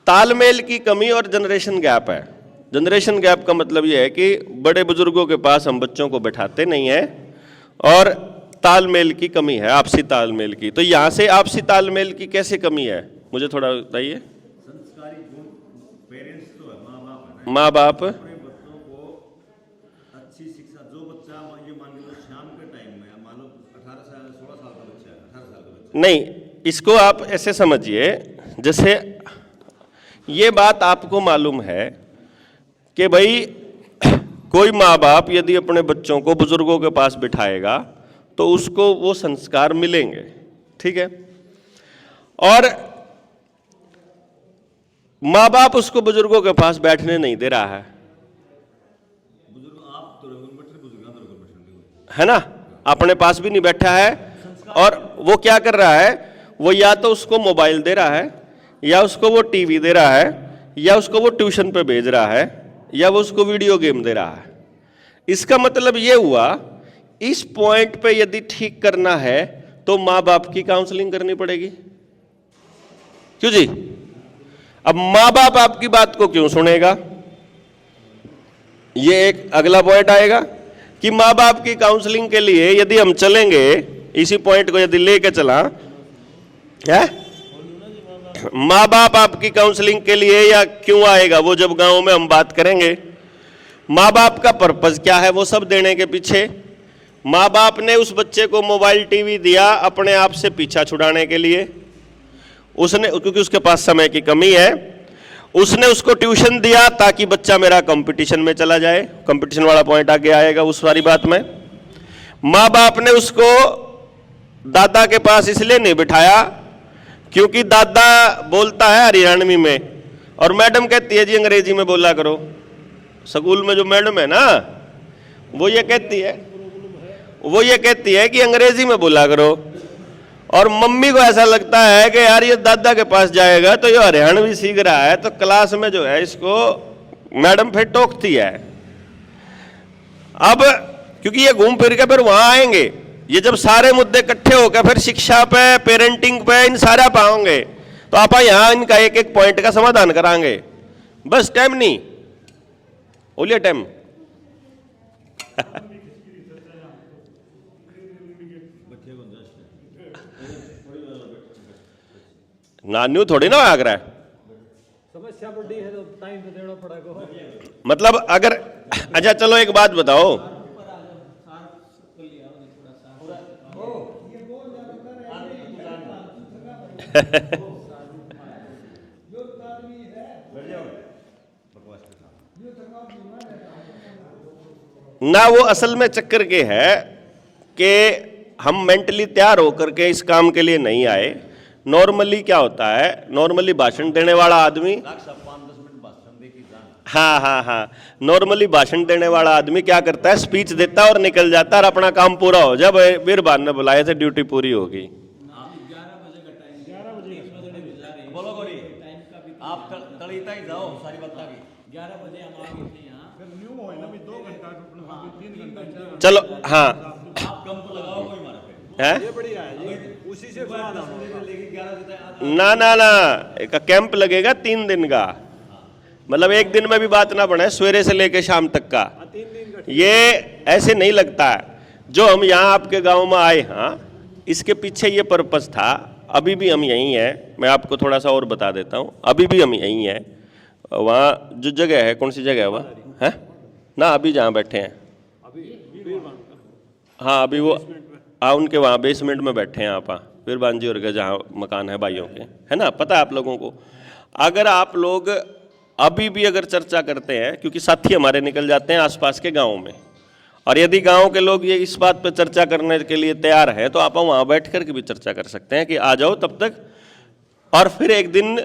तालमेल की कमी और जनरेशन गैप है। जनरेशन गैप का मतलब यह है कि बड़े बुजुर्गों के पास हम बच्चों को बैठाते नहीं हैं और तालमेल की कमी है, आपसी तालमेल की। तो यहां से आपसी तालमेल की कैसे कमी है, मुझे थोड़ा बताइए। संस्कारी गुण पेरेंट्स तो है, माँ बाप अपने बच्चों को अच्छी शिक्षा, जो बच्चा ये मान लो शाम के टाइम में मान लो 18 साल 16 साल का बच्चा है, 18 साल का बच्चा नहीं, इसको आप ऐसे समझिए, जैसे ये बात आपको मालूम है कि भाई कोई माँ बाप यदि अपने बच्चों को बुजुर्गों के पास बिठाएगा तो उसको वो संस्कार मिलेंगे, ठीक है। और माँ बाप उसको बुजुर्गों के पास बैठने नहीं दे रहा है, है ना, अपने पास भी नहीं बैठा है। और वो क्या कर रहा है, वो या तो उसको मोबाइल दे रहा है, या उसको वो टीवी दे रहा है, या उसको वो ट्यूशन पे भेज रहा है, या वो उसको वीडियो गेम दे रहा है। इसका मतलब ये हुआ, इस पॉइंट पे यदि ठीक करना है तो माँ बाप की काउंसलिंग करनी पड़ेगी, क्यों जी। अब माँ बाप आपकी बात को क्यों सुनेगा, ये एक अगला पॉइंट आएगा कि माँ बाप की काउंसलिंग के लिए यदि हम चलेंगे, इसी पॉइंट को यदि लेके चला, क्या माँ बाप आपकी काउंसलिंग के लिए या क्यों आएगा, वो जब गांव में हम बात करेंगे। माँ बाप का पर्पस क्या है, वो सब देने के पीछे माँ बाप ने उस बच्चे को मोबाइल टीवी दिया अपने आप से पीछा छुड़ाने के लिए, उसने, क्योंकि उसके पास समय की कमी है, उसने उसको ट्यूशन दिया ताकि बच्चा मेरा कंपटीशन में चला जाए। कंपटीशन वाला पॉइंट आगे आएगा उस सारी बात में। माँ बाप ने उसको दादा के पास इसलिए नहीं बिठाया क्योंकि दादा बोलता है हरियाणवी में और मैडम कहती है जी अंग्रेजी में बोला करो। स्कूल में जो मैडम है ना, वो ये कहती है कि अंग्रेजी में बोला करो, और मम्मी को ऐसा लगता है कि यार ये दादा के पास जाएगा तो ये हरियाणवी सीख रहा है, तो क्लास में जो है इसको मैडम फिर टोकती है। अब क्योंकि ये घूम फिर के फिर वहां आएंगे, ये जब सारे मुद्दे इकट्ठे होकर फिर शिक्षा पे, पेरेंटिंग पे, इन सारा पाओगे, तो आप यहाँ इनका एक एक पॉइंट का समाधान कराएंगे। बस टाइम नहीं बोलिए, टाइम नान्यू थोड़ी ना आग रहा है, समस्या बड़ी है तो टाइम तो देना पड़ेगा। मतलब अगर, अच्छा चलो एक बात बताओ, ना वो असल में चक्कर के है कि हम मेंटली तैयार होकर के इस काम के लिए नहीं आए। नॉर्मली क्या होता है, नॉर्मली भाषण देने वाला आदमी, हाँ, नॉर्मली भाषण देने वाला आदमी क्या करता है, स्पीच देता है और निकल जाता है और अपना काम पूरा हो जाए। भाई वीर भान ने बुलाए थे, ड्यूटी पूरी होगी। आप तड़ीता ही जाओ सारी बता के 11 बजे हम आ गए यहाँ, फिर न्यू हो ना भी 2 घंटा 3 घंटा। चलो हाँ, आप कम तो लगाओ कोई मारा पे, है ये बढ़िया है जी, उसी से ना एक कैंप लगेगा 3 दिन का, मतलब एक दिन में भी बात ना बने, सवेरे से लेके शाम तक का। 3 दिन का ये ऐसे नहीं लगता है। जो हम यहाँ आपके गांव में आए, हाँ, इसके पीछे ये पर्पस था। अभी भी हम यहीं हैं, मैं आपको थोड़ा सा और बता देता हूँ, अभी भी हम यहीं हैं। वहाँ जो जगह है, कौन सी जगह है वह है ना, अभी जहाँ बैठे हैं हाँ अभी वो हाँ उनके वहाँ बेसमेंट में बैठे हैं आप, फिर बांजी और के जहाँ मकान है भाइयों के, है ना, पता है आप लोगों को। अगर आप लोग अभी भी अगर चर्चा करते हैं, क्योंकि साथी हमारे निकल जाते हैं आसपास के गाँव में, और यदि गांव के लोग ये इस बात पर चर्चा करने के लिए तैयार हैं तो आप वहाँ बैठ कर के भी चर्चा कर सकते हैं कि आ जाओ तब तक। और फिर एक दिन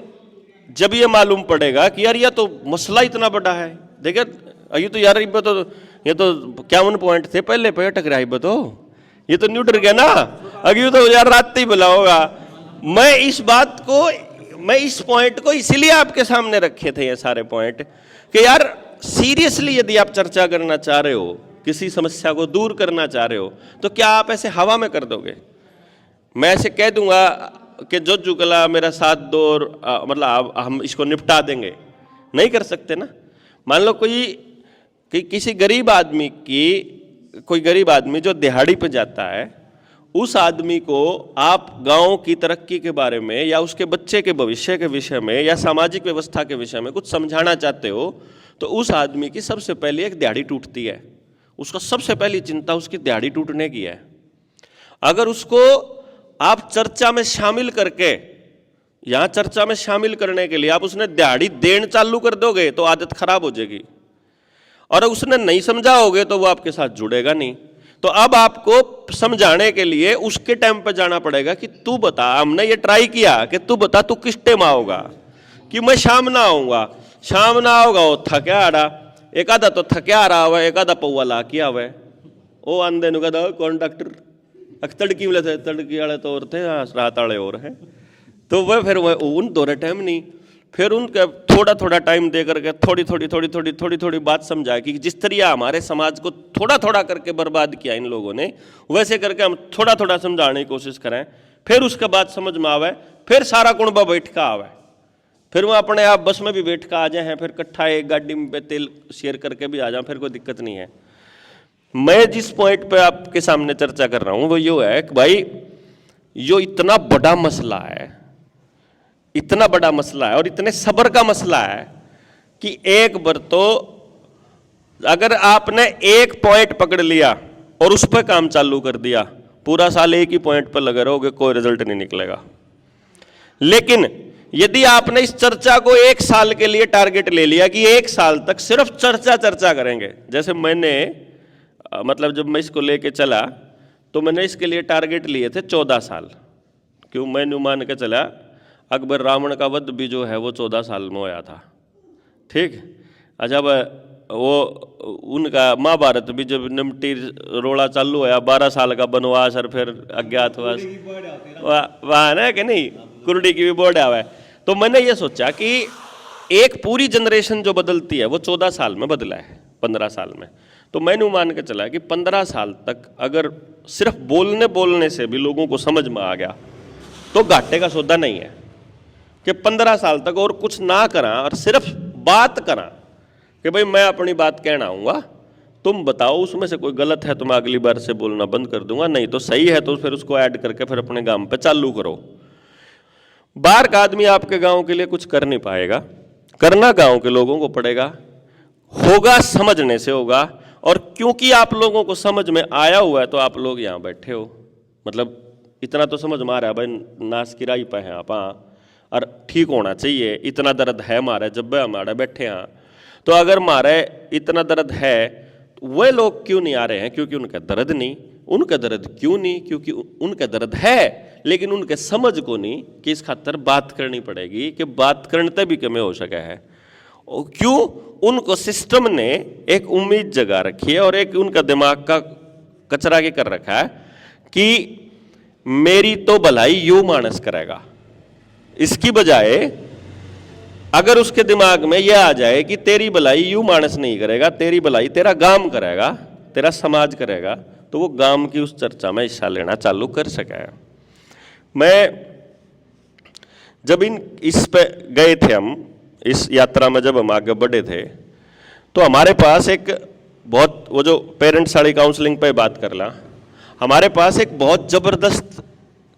जब ये मालूम पड़ेगा कि यार ये तो मसला इतना बड़ा है, देखिए ये तो यार ये तो 51 पॉइंट थे पहले पे अटक रहा है, तो ये तो न्यू डर गया ना, अगर ये तो यार रात ही बुला होगा। मैं इस पॉइंट को इसीलिए आपके सामने रखे थे, ये सारे पॉइंट, कि यार सीरियसली यदि आप चर्चा करना चाह रहे हो, किसी समस्या को दूर करना चाह रहे हो, तो क्या आप ऐसे हवा में कर दोगे? मैं ऐसे कह दूंगा कि जो जुगला मेरा साथ दो और मतलब हम इसको निपटा देंगे, नहीं कर सकते ना। मान लो किसी गरीब आदमी कोई गरीब आदमी जो दिहाड़ी पे जाता है, उस आदमी को आप गांव की तरक्की के बारे में या उसके बच्चे के भविष्य के विषय में या सामाजिक व्यवस्था के विषय में कुछ समझाना चाहते हो, तो उस आदमी की सबसे पहले एक दिहाड़ी टूटती है, उसका सबसे पहली चिंता उसकी दिहाड़ी टूटने की है। अगर उसको आप चर्चा में शामिल करके, यहां चर्चा में शामिल करने के लिए आप उसने दिहाड़ी देन चालू कर दोगे तो आदत खराब हो जाएगी, और उसने नहीं समझाओगे तो वो आपके साथ जुड़ेगा नहीं। तो अब आपको समझाने के लिए उसके टाइम पर जाना पड़ेगा कि तू बता, हमने ये ट्राई किया कि तू बता तू किस टाइम आओगा, कि मैं शाम ना आऊंगा, शाम ना आओगा वो थक्या आड़ा, एक आधा तो थक्या आ रहा हुआ, एक आधा पौवा ला किया हुआ, वो आंदे नु कहता कॉन्ट्रैक्टर तड़की वाले थे, तड़की वाले तो और थे, रात वाले और हैं, तो वह फिर वह उन दो टाइम नहीं, फिर उनका थोड़ा थोड़ा टाइम दे करके थोड़ी थोड़ी बात समझा कि जिस तरह हमारे समाज को थोड़ा थोड़ा करके बर्बाद किया इन लोगों ने, वैसे करके हम थोड़ा थोड़ा समझाने की कोशिश करें, फिर उसके बाद समझ में आवे, फिर सारा कुणबा बैठ का आवे, फिर वो अपने आप बस में भी बैठ का आ जाए, फिर इकट्ठा एक गाड़ी में तेल शेयर करके भी आ जाए, फिर कोई दिक्कत नहीं है। मैं जिस पॉइंट पे आपके सामने चर्चा कर रहा हूं वो ये है कि भाई यो इतना बड़ा मसला है, इतना बड़ा मसला है और इतने सब्र का मसला है कि एक बार तो अगर आपने एक पॉइंट पकड़ लिया और उस पर काम चालू कर दिया, पूरा साल एक ही पॉइंट पर लगे रहोगे, कोई रिजल्ट नहीं निकलेगा। लेकिन यदि आपने इस चर्चा को एक साल के लिए टारगेट ले लिया कि एक साल तक सिर्फ चर्चा करेंगे, जैसे मैंने मतलब जब मैं इसको लेके चला तो मैंने इसके लिए टारगेट लिए थे 14 साल, क्यों मैंने मान के चला अकबर रावण का वध भी जो है वो 14 साल में होया था, ठीक। अच्छा वो उनका महाभारत भी जब निमटी रोड़ा चालू होया, 12 साल का बनवास और फिर अज्ञातवास वहाँ ना कि नहीं, कुर्डी की भी बोर्ड आवा है। तो मैंने ये सोचा कि एक पूरी जनरेशन जो बदलती है वो 14 साल में बदला है, 15 साल में। तो मैंने मान के चला कि 15 साल तक अगर सिर्फ बोलने से भी लोगों को समझ में आ गया तो घाटे का सौदा नहीं है, कि 15 साल तक और कुछ ना करा और सिर्फ बात करा कि भाई मैं अपनी बात कहना आऊँगा, तुम बताओ उसमें से कोई गलत है तो मैं अगली बार से बोलना बंद कर दूंगा, नहीं तो सही है तो फिर उसको ऐड करके फिर अपने गांव पे चालू करो। बाहर का आदमी आपके गांव के लिए कुछ कर नहीं पाएगा, करना गांव के लोगों को पड़ेगा, होगा समझने से होगा। और क्योंकि आप लोगों को समझ में आया हुआ है तो आप लोग यहाँ बैठे हो, मतलब इतना तो समझ में आ रहा है भाई नाश की राई पे हैं आप, और ठीक होना चाहिए, इतना दर्द है हमारे जब हमारे बैठे हैं। तो अगर हमारे इतना दर्द है वे लोग क्यों नहीं आ रहे हैं? क्योंकि उनका दर्द नहीं। उनका दर्द क्यों नहीं? क्योंकि उनका दर्द है लेकिन उनके समझ को नहीं कि इस खातर बात करनी पड़ेगी, कि बात करने भी कमे हो सके है। क्यों? उनको सिस्टम ने एक उम्मीद जगा रखी है और एक उनका दिमाग का कचरा के कर रखा है कि मेरी तो भलाई यूं मानस करेगा। इसकी बजाय अगर उसके दिमाग में यह आ जाए कि तेरी भलाई यूं मानस नहीं करेगा, तेरी भलाई तेरा गांव करेगा, तेरा समाज करेगा, तो वो गांव की उस चर्चा में हिस्सा लेना चालू कर सके। मैं जब इस पे गए थे, हम इस यात्रा में जब हम आगे बढ़े थे, तो हमारे पास एक बहुत, वो जो पेरेंट्स वाली काउंसलिंग पे बात कर ला, हमारे पास एक बहुत ज़बरदस्त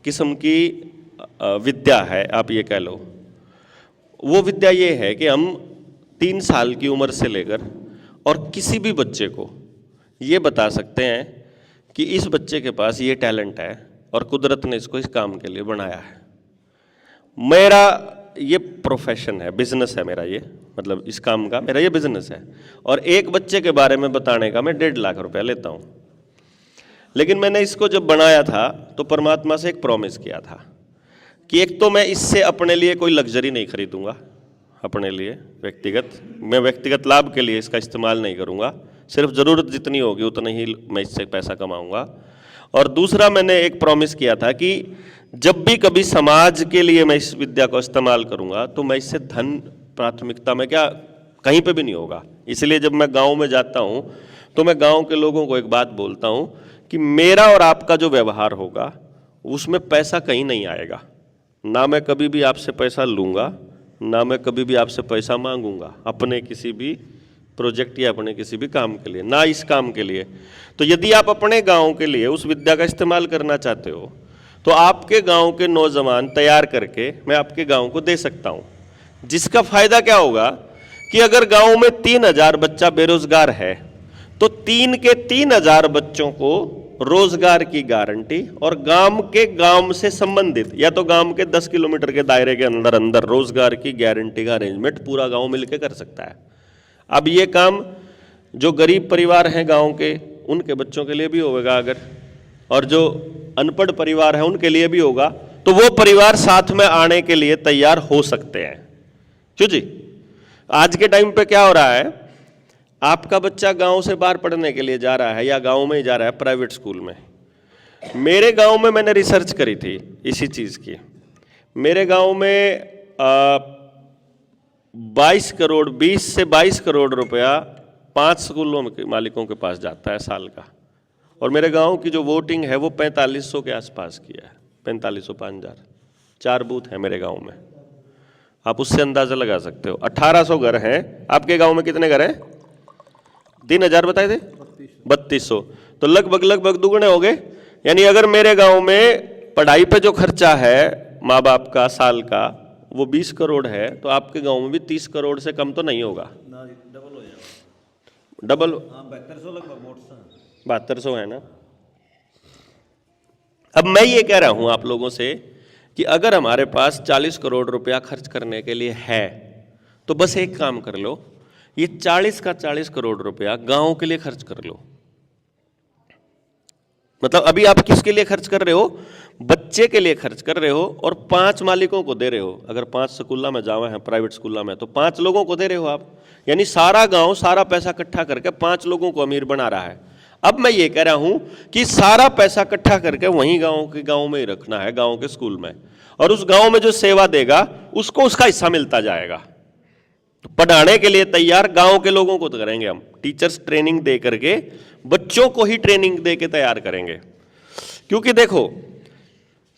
किस्म की विद्या है, आप ये कह लो। वो विद्या ये है कि हम 3 साल की उम्र से लेकर और किसी भी बच्चे को ये बता सकते हैं कि इस बच्चे के पास ये टैलेंट है और कुदरत ने इसको इस काम के लिए बनाया है। मेरा ये प्रोफेशन है, बिजनेस है मेरा, ये मतलब इस काम का मेरा ये बिजनेस है, और एक बच्चे के बारे में बताने का मैं 1.5 लाख रुपया लेता हूँ। लेकिन मैंने इसको जब बनाया था तो परमात्मा से एक प्रॉमिस किया था कि एक तो मैं इससे अपने लिए कोई लग्जरी नहीं खरीदूंगा, अपने लिए मैं व्यक्तिगत लाभ के लिए इसका इस्तेमाल नहीं करूंगा, सिर्फ ज़रूरत जितनी होगी उतना ही मैं इससे पैसा कमाऊंगा। और दूसरा मैंने एक प्रॉमिस किया था कि जब भी कभी समाज के लिए मैं इस विद्या को इस्तेमाल करूंगा तो मैं इससे धन प्राथमिकता में क्या कहीं पे भी नहीं होगा। इसलिए जब मैं गांव में जाता हूं तो मैं गांव के लोगों को एक बात बोलता हूं कि मेरा और आपका जो व्यवहार होगा उसमें पैसा कहीं नहीं आएगा, ना मैं कभी भी आपसे पैसा लूँगा, ना मैं कभी भी आपसे पैसा मांगूंगा अपने किसी भी प्रोजेक्ट या अपने किसी भी काम के लिए, ना इस काम के लिए। तो यदि आप अपने गांव के लिए उस विद्या का इस्तेमाल करना चाहते हो तो आपके गांव के नौजवान तैयार करके मैं आपके गांव को दे सकता हूं, जिसका फायदा क्या होगा कि अगर गांव में 3000 बच्चा बेरोजगार है तो 3 के 3000 बच्चों को रोजगार की गारंटी और गांव से संबंधित या तो गांव के 10 किलोमीटर के दायरे के अंदर अंदर रोजगार की गारंटी का अरेंजमेंट पूरा गांव मिलकर कर सकता है। अब ये काम जो गरीब परिवार हैं गांव के उनके बच्चों के लिए भी होगा अगर, और जो अनपढ़ परिवार है उनके लिए भी होगा, तो वो परिवार साथ में आने के लिए तैयार हो सकते हैं। क्यों जी? आज के टाइम पे क्या हो रहा है, आपका बच्चा गांव से बाहर पढ़ने के लिए जा रहा है या गांव में ही जा रहा है प्राइवेट स्कूल में। मेरे गांव में मैंने रिसर्च करी थी इसी चीज़ की। मेरे गांव में 20 से 22 करोड़ रुपया 5 स्कूलों के मालिकों के पास जाता है साल का, और मेरे गांव की जो वोटिंग है वो 4500 के आसपास की है, 4500 5000। 4 बूथ हैं मेरे गांव में, आप उससे अंदाजा लगा सकते हो। 1800 घर हैं। आपके गांव में कितने घर हैं? 3000 बताए थे, 3200, तो लगभग दुगने हो गए। यानी अगर मेरे गांव में पढ़ाई पे जो खर्चा है माँ बाप का साल का वो 20 करोड़ है, तो आपके गांव में भी 30 करोड़ से कम तो नहीं होगा, डबल हो जाएगा। डबल 7200 लगभग वोट 7200 है ना। अब मैं ये कह रहा हूं आप लोगों से कि अगर हमारे पास 40 करोड़ रुपया खर्च करने के लिए है तो बस एक काम कर लो, ये 40 का 40 करोड़ रुपया गांव के लिए खर्च कर लो। मतलब अभी आप किसके लिए खर्च कर रहे हो? बच्चे के लिए खर्च कर रहे हो, और 5 मालिकों को दे रहे हो। अगर 5 स्कूलों में जावा है प्राइवेट स्कूलों में तो 5 लोगों को दे रहे हो आप, यानी सारा गांव सारा पैसा इकट्ठा करके 5 लोगों को अमीर बना रहा है। अब मैं ये कह रहा हूं कि सारा पैसा इकट्ठा करके वहीं गांव में ही रखना है, गांव के स्कूल में, और उस गांव में जो सेवा देगा उसको उसका हिस्सा मिलता जाएगा। तो पढ़ाने के लिए तैयार गांव के लोगों को तो करेंगे हम, टीचर्स ट्रेनिंग दे करके बच्चों को ही ट्रेनिंग दे के तैयार करेंगे। क्योंकि देखो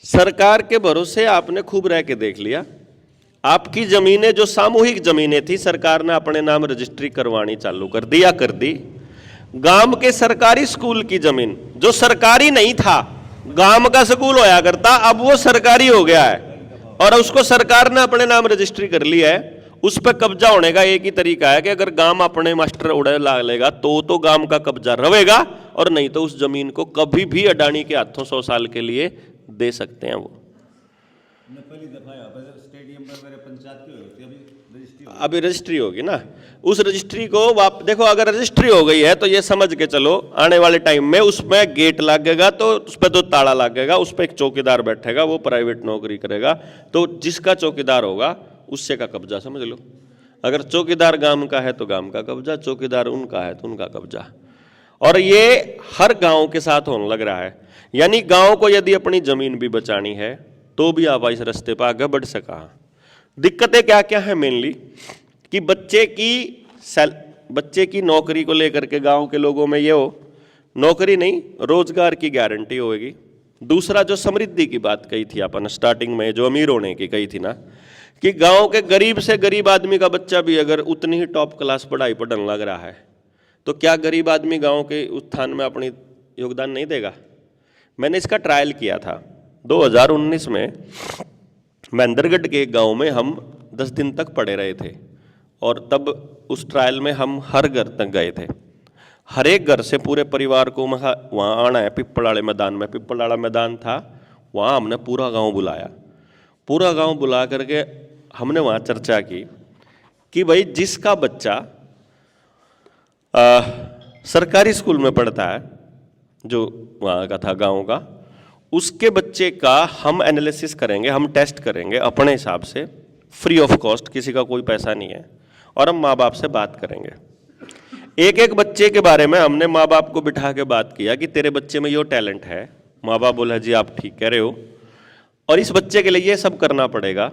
सरकार के भरोसे आपने खूब रह के देख लिया, आपकी जमीनें जो सामूहिक जमीनें थी सरकार ने अपने नाम रजिस्ट्री करवानी चालू कर दी। गांव के सरकारी स्कूल की जमीन जो सरकारी नहीं था, गांव का स्कूल होया करता, अब वो सरकारी हो गया है और उसको सरकार ने अपने नाम रजिस्ट्री कर ली है। उस पर कब्जा होने का एक ही तरीका है कि अगर गांव अपने मास्टर उड़े ला लेगा तो गांव का कब्जा रहेगा, और नहीं तो उस जमीन को कभी भी अडानी के हाथों 100 साल के लिए दे सकते हैं वो। पहली दफा स्टेडियम पर मेरे पंचायत की होती है, अभी रजिस्ट्री होगी ना, उस रजिस्ट्री को देखो अगर रजिस्ट्री हो गई है तो ये समझ के चलो आने वाले टाइम में उसमें गेट लगेगा, तो उस पर तो ताला लगेगा, उस पर एक चौकीदार बैठेगा, वो प्राइवेट नौकरी करेगा, तो जिसका चौकीदार होगा उससे का कब्जा समझ लो। अगर चौकीदार गांव का है तो गांव का कब्जा, चौकीदार उनका है तो उनका कब्जा। और ये हर गांव के साथ होने लग रहा है। यानी गांव को यदि अपनी जमीन भी बचानी है तो भी आप इस रास्ते पर आगे बढ़ सका। दिक्कतें क्या क्या है मेनली कि बच्चे की नौकरी को लेकर के गांव के लोगों में ये हो, नौकरी नहीं रोजगार की गारंटी होगी। दूसरा जो समृद्धि की बात कही थी अपन स्टार्टिंग में, जो अमीर होने की कही थी ना, कि गांव के गरीब से गरीब आदमी का बच्चा भी अगर उतनी ही टॉप क्लास पढ़ाई पढ़ने लग रहा है तो क्या गरीब आदमी गांव के उत्थान में अपनी योगदान नहीं देगा? मैंने इसका ट्रायल किया था 2019 में। महेंद्रगढ़ के एक गांव में हम 10 दिन तक पड़े रहे थे, और तब उस ट्रायल में हम हर घर तक गए थे। हर एक घर से पूरे परिवार को वहाँ आना है पिप्पलाड़े मैदान में। पिप्पलाड़ा मैदान था, वहाँ हमने पूरा गांव बुलाया। पूरा गांव बुला करके हमने वहाँ चर्चा की कि भाई जिसका बच्चा सरकारी स्कूल में पढ़ता है, जो वहाँ का था गांव का, उसके बच्चे का हम एनालिसिस करेंगे, हम टेस्ट करेंगे अपने हिसाब से, फ्री ऑफ कॉस्ट, किसी का कोई पैसा नहीं है, और हम माँ बाप से बात करेंगे। एक एक बच्चे के बारे में हमने माँ बाप को बिठा के बात किया कि तेरे बच्चे में ये टैलेंट है। माँ बाप बोला जी आप ठीक कह रहे हो, और इस बच्चे के लिए ये सब करना पड़ेगा,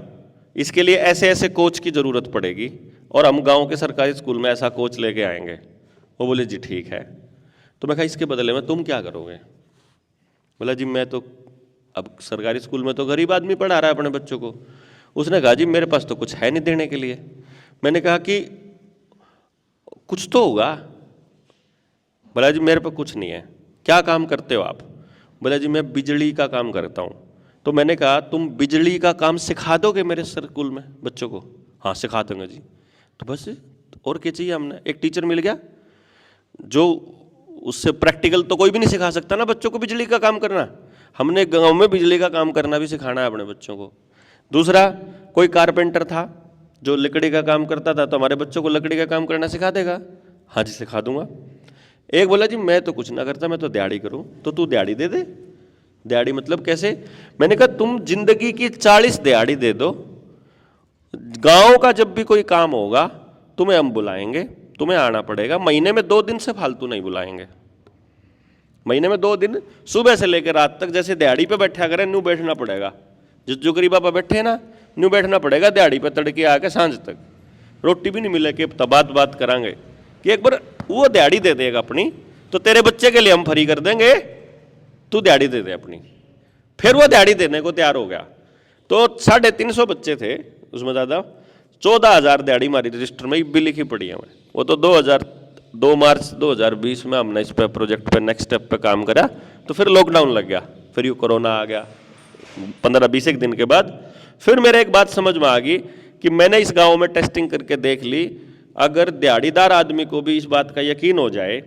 इसके लिए ऐसे ऐसे कोच की ज़रूरत पड़ेगी, और हम गांव के सरकारी स्कूल में ऐसा कोच लेके आएंगे। वो बोले जी ठीक है। तो मैं कहा इसके बदले में तुम क्या करोगे? बोला जी मैं तो अब सरकारी स्कूल में तो गरीब आदमी पढ़ा रहा है अपने बच्चों को। उसने कहा जी मेरे पास तो कुछ है नहीं देने के लिए। मैंने कहा कि कुछ तो होगा। बोला जी मेरे पास कुछ नहीं है। क्या काम करते हो आप? बोला जी मैं बिजली का काम करता हूँ। तो मैंने कहा तुम बिजली का काम सिखा दोगे मेरे स्कूल में बच्चों को? हाँ सिखा दूंगा जी। तो बस और क्या चाहिए? हमने एक टीचर मिल गया जो उससे प्रैक्टिकल तो कोई भी नहीं सिखा सकता ना बच्चों को बिजली का काम करना। हमने गांव में बिजली का काम करना भी सिखाना है अपने बच्चों को। दूसरा कोई कारपेंटर था जो लकड़ी का काम करता था, तो हमारे बच्चों को लकड़ी का काम करना सिखा देगा? हाँ जी सिखा दूंगा। एक बोला जी मैं तो कुछ ना करता, मैं तो दिहाड़ी करूं। तो तू दिहाड़ी दे दे। दिहाड़ी मतलब कैसे? मैंने कहा तुम जिंदगी की 40 दिहाड़ी दे दो, गांव का जब भी कोई काम होगा तुम्हें हम बुलाएंगे, तुम्हें आना पड़ेगा। महीने में 2 दिन से फालतू नहीं बुलाएंगे। महीने में 2 दिन सुबह से लेकर रात तक जैसे दिहाड़ी पे बैठा करें, न्यू बैठना पड़ेगा। जिस जो गरीब बाबा बैठे ना, न्यू बैठना पड़ेगा दिहाड़ी पे, तड़के आके सांझ तक। रोटी भी नहीं मिले कि बात करांगे कि एक बार वो दिहाड़ी दे देगा अपनी, तो तेरे बच्चे के लिए हम फ्री कर देंगे, तू दिहाड़ी दे दे अपनी। फिर वो दिहाड़ी देने को तैयार हो गया। तो 350 बच्चे थे उसमें, ज़्यादा 14,000 दिहाड़ी हमारी रजिस्टर में भी लिखी पड़ी है। वो तो 2 मार्च 2020 में हमने इस पे प्रोजेक्ट पे नेक्स्ट स्टेप पे काम करा। तो फिर लॉकडाउन लग गया, फिर ये कोरोना आ गया। 15-20 दिन के बाद फिर मेरे एक बात समझ में आ गई कि मैंने इस गांव में टेस्टिंग करके देख ली, अगर दिहाड़ीदार आदमी को भी इस बात का यकीन हो जाए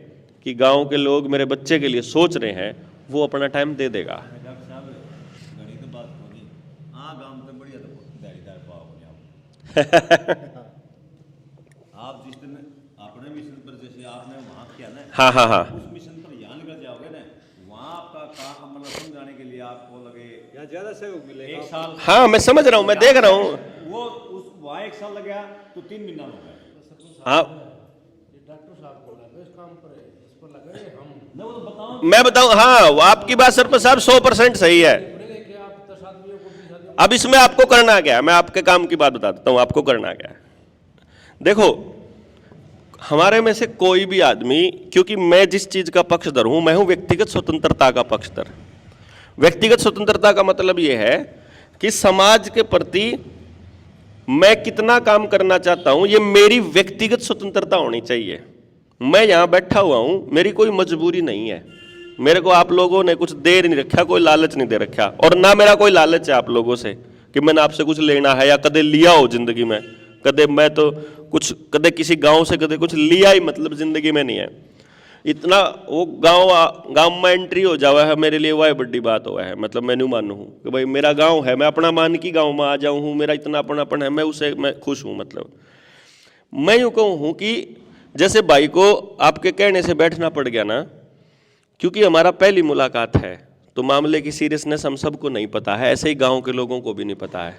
कि गांव के लोग मेरे बच्चे के लिए सोच रहे हैं, वो अपना टाइम दे देगा। आप जिस दिन अपने मिशन पर, जैसे आपने वहाँ किया ना, हाँ हाँ हाँ, उस मिशन पर यहाँ निकल जाओगे ना, वहाँ आपका काम मतलब समझाने के लिए आपको लगे या ज़्यादा सहयोग मिलेगा 1 साल। हाँ मैं समझ रहा हूँ, मैं देख रहा हूँ। वो उस वहाँ 1 साल लग गया तो 3 महीना हो गया। हाँ डॉक्टर साहब बोल रहे हैं इस काम पर, इस पर लगे हम मैं वो तो बताऊँ, मैं बताऊँ, हाँ वो आपकी बात सरपंच साहब 100% सही है। अब इसमें आपको करना क्या है, मैं आपके काम की बात बता देता हूँ आपको करना क्या है। देखो हमारे में से कोई भी आदमी, क्योंकि मैं जिस चीज का पक्षधर हूं, मैं हूं व्यक्तिगत स्वतंत्रता का पक्षधर। व्यक्तिगत स्वतंत्रता का मतलब यह है कि समाज के प्रति मैं कितना काम करना चाहता हूं, यह मेरी व्यक्तिगत स्वतंत्रता होनी चाहिए। मैं यहां बैठा हुआ हूं, मेरी कोई मजबूरी नहीं है, मेरे को आप लोगों ने कुछ दे नहीं रखा, कोई लालच नहीं दे रखा, और ना मेरा कोई लालच है आप लोगों से कि मैंने आपसे कुछ लेना है या कदे लिया हो जिंदगी में। कदे मैं तो कुछ कदे किसी गांव से कदे कुछ लिया ही मतलब जिंदगी में नहीं है। इतना वो गांव में एंट्री हो जावा है मेरे लिए, वह बड़ी बात हुआ है। मतलब मैं नहीं मानू हूँ कि भाई मेरा गांव है, मैं अपना मान की गांव में आ जाऊँ हूँ, मेरा इतना अपनापन है, मैं उसे मैं खुश हूँ। मतलब मैं यूँ कहूँ हूँ कि जैसे भाई को आपके कहने से बैठना पड़ गया ना, क्योंकि हमारा पहली मुलाकात है, तो मामले की सीरियसनेस हम सबको नहीं पता है, ऐसे ही गांव के लोगों को भी नहीं पता है।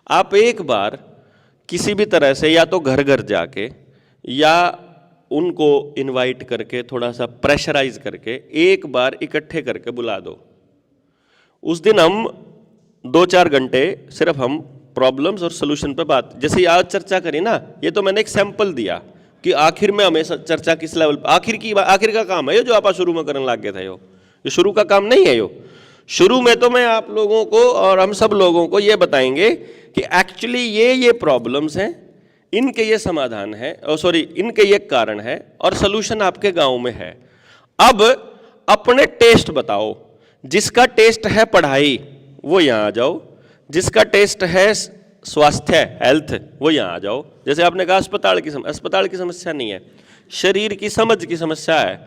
आप एक बार किसी भी तरह से या तो घर घर जाके या उनको इनवाइट करके थोड़ा सा प्रेशराइज करके एक बार इकट्ठे करके बुला दो। उस दिन हम 2-4 घंटे सिर्फ हम प्रॉब्लम्स और सोल्यूशन पे बात, जैसे आज चर्चा करी ना, ये तो मैंने एक सैंपल दिया कि आखिर में हमें चर्चा किस लेवल पर, आखिर का काम है ये जो आप शुरू में करने लग गए थे। ये शुरू का काम नहीं है। यो शुरू में तो मैं आप लोगों को और हम सब लोगों को ये बताएंगे कि एक्चुअली ये प्रॉब्लम्स हैं, इनके ये समाधान है, इनके ये कारण है और सलूशन आपके गांव में है। अब अपने टेस्ट बताओ। जिसका टेस्ट है पढ़ाई वो यहाँ आ जाओ, जिसका टेस्ट है स्वास्थ्य हेल्थ, वो यहाँ आ जाओ। जैसे आपने कहा अस्पताल की समस्या नहीं है, शरीर की समझ की समस्या है।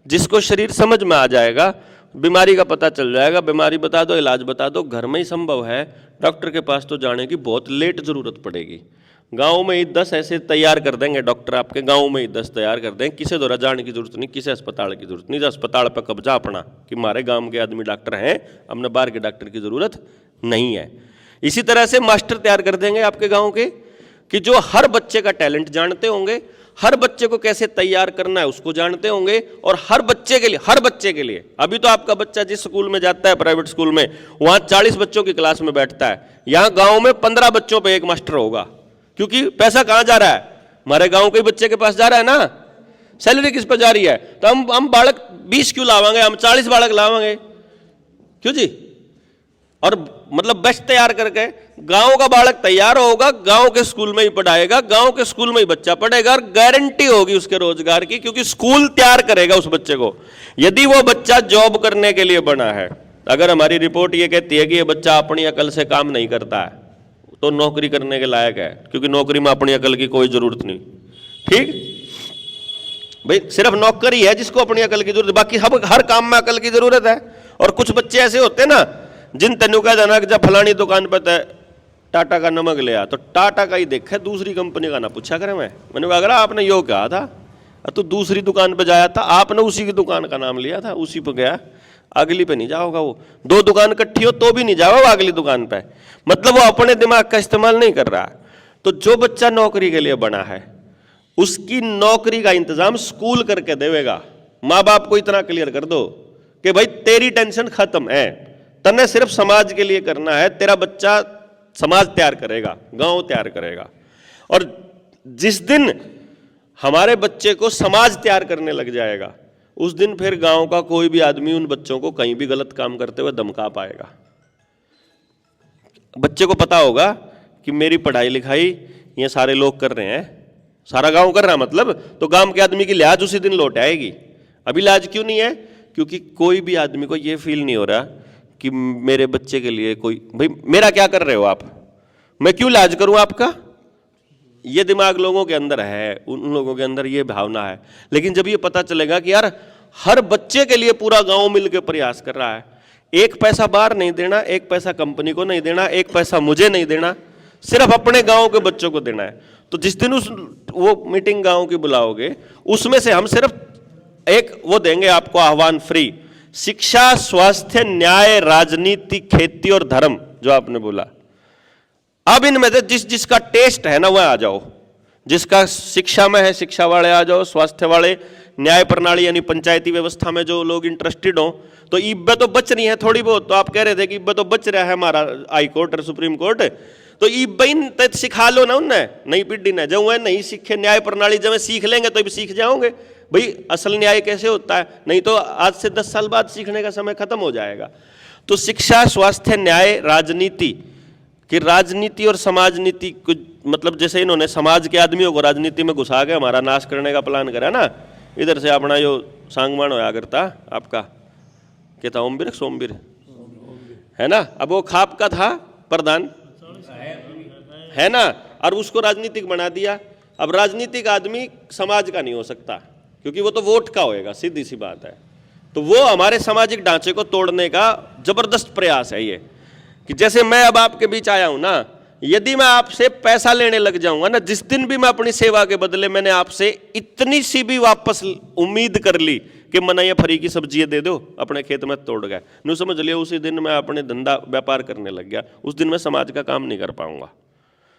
जिसको शरीर समझ में आ जाएगा, बीमारी का पता चल जाएगा, बीमारी बता दो, इलाज बता दो, घर में ही संभव है, डॉक्टर के पास तो जाने की बहुत लेट जरूरत पड़ेगी। गांव में ही 10 ऐसे तैयार कर देंगे डॉक्टर, आपके गांव में ही 10 तैयार कर देंगे, किसी द्वारा जाने की जरूरत नहीं, किसी अस्पताल की जरूरत नहीं। जो अस्पताल पर कब्जा अपना कि हमारे गांव के आदमी डॉक्टर हैं, हमने बाहर के डॉक्टर की जरूरत नहीं है। इसी तरह से मास्टर तैयार कर देंगे आपके गांव के कि जो हर बच्चे का टैलेंट जानते होंगे, हर बच्चे को कैसे तैयार करना है उसको जानते होंगे, और हर बच्चे के लिए अभी तो आपका बच्चा जिस स्कूल में जाता है प्राइवेट स्कूल में, वहां 40 बच्चों की क्लास में बैठता है, यहां गांव में 15 बच्चों पे एक मास्टर होगा। क्योंकि पैसा कहां जा रहा है, हमारे गांव के बच्चे के पास जा रहा है ना, सैलरी किस पर जा रही है। तो हम बालक 20 क्यों लावांगे, हम 40 बालक लावांगे, क्यों जी। और मतलब बेस्ट तैयार करके गांव का बालक तैयार होगा, गांव के स्कूल में ही पढ़ाएगा, गांव के स्कूल में ही बच्चा पढ़ेगा, और गारंटी होगी उसके रोजगार की, क्योंकि स्कूल तैयार करेगा उस बच्चे को। यदि वो बच्चा जॉब करने के लिए बना है, अगर हमारी रिपोर्ट ये कहती है कि ये बच्चा अपनी अकल से काम नहीं करता है, तो नौकरी करने के लायक है, क्योंकि नौकरी में अपनी अकल की कोई जरूरत नहीं। ठीक भाई, सिर्फ नौकरी है जिसको अपनी अकल की जरूरत है, बाकी हर काम में अकल की जरूरत है। और कुछ बच्चे ऐसे होते हैं ना, जिन तेनू कह देना कि जब फलानी दुकान पर टाटा का नमक लिया, तो टाटा का ही देखा, दूसरी कंपनी का ना पूछा करे। मैंने कहा अगर आपने यो कहा था तो दूसरी दुकान पर जाया था, आपने उसी की दुकान का नाम लिया था, उसी पर गया, अगली पे नहीं जाओगा। वो 2 दुकान इकट्ठी हो तो भी नहीं जाओगा अगली दुकान पे, मतलब वो अपने दिमाग का इस्तेमाल नहीं कर रहा। तो जो बच्चा नौकरी के लिए बना है, उसकी नौकरी का इंतजाम स्कूल करके देवेगा। माँ बाप को इतना क्लियर कर दो कि भाई तेरी टेंशन खत्म है, तने सिर्फ समाज के लिए करना है, तेरा बच्चा समाज तैयार करेगा, गांव तैयार करेगा। और जिस दिन हमारे बच्चे को समाज तैयार करने लग जाएगा, उस दिन फिर गांव का कोई भी आदमी उन बच्चों को कहीं भी गलत काम करते हुए धमका पाएगा। बच्चे को पता होगा कि मेरी पढ़ाई लिखाई ये सारे लोग कर रहे हैं, सारा गांव कर रहा है, मतलब तो गांव के आदमी की लिहाज उसी दिन लौट आएगी। अभी लिहाज क्यों नहीं है, क्योंकि कोई भी आदमी को ये फील नहीं हो रहा कि मेरे बच्चे के लिए कोई, भाई मेरा क्या कर रहे हो आप, मैं क्यों लिहाज करूं आपका। ये दिमाग लोगों के अंदर है, उन लोगों के अंदर ये भावना है। लेकिन जब ये पता चलेगा कि यार हर बच्चे के लिए पूरा गांव मिलकर प्रयास कर रहा है, एक पैसा बाहर नहीं देना, एक पैसा कंपनी को नहीं देना, एक पैसा मुझे नहीं देना, सिर्फ अपने गांव के बच्चों को देना है। तो जिस दिन वो मीटिंग गांव की बुलाओगे, उसमें से हम सिर्फ एक वो देंगे आपको आह्वान फ्री, शिक्षा, स्वास्थ्य, न्याय, राजनीति, खेती और धर्म, जो आपने बोला। अब इनमें से जिसका टेस्ट है ना वह आ जाओ, जिसका शिक्षा में है शिक्षा वाले आ जाओ, स्वास्थ्य वाले, न्याय प्रणाली यानी पंचायती व्यवस्था में जो लोग इंटरेस्टेड हो। तो इब्बे तो बच रही है थोड़ी बहुत, तो आप कह रहे थे कि इब्बे तो बच रहा है हमारा हाई कोर्ट और सुप्रीम कोर्ट, तो इब्बे सिखा लो ना उनने, नई पीढ़ी ने। जब वह नहीं सीखे न्याय प्रणाली, जब सीख लेंगे तो भी सीख जाओगे भाई असल न्याय कैसे होता है, नहीं तो आज से 10 साल बाद सीखने का समय खत्म हो जाएगा। तो शिक्षा, स्वास्थ्य, न्याय, राजनीति, कि राजनीति और समाज नीति कुछ मतलब जैसे इन्होंने समाज के आदमियों को राजनीति में घुसा के हमारा नाश करने का प्लान करा ना, इधर से अपना जो सांगवान होया करता आपका क्या था, ओमबीर सोमबीर है ना, अब वो खाप का था प्रधान है ना, और उसको राजनीतिक बना दिया। अब राजनीतिक आदमी समाज का नहीं हो सकता, क्योंकि वो तो वोट का होएगा, सीधी सी बात है। तो वो हमारे सामाजिक ढांचे को तोड़ने का जबरदस्त प्रयास है ये, कि जैसे मैं अब आपके बीच आया हूं ना, यदि मैं आपसे पैसा लेने लग जाऊंगा ना, जिस दिन भी मैं अपनी सेवा के बदले मैंने आपसे इतनी सी भी वापस उम्मीद कर ली कि मना ये फरी की सब्जी दे दो, अपने खेत में तोड़ गए, नहीं समझ लिया उसी दिन मैं अपने धंधा व्यापार करने लग गया, उस दिन मैं समाज का काम नहीं कर पाऊंगा,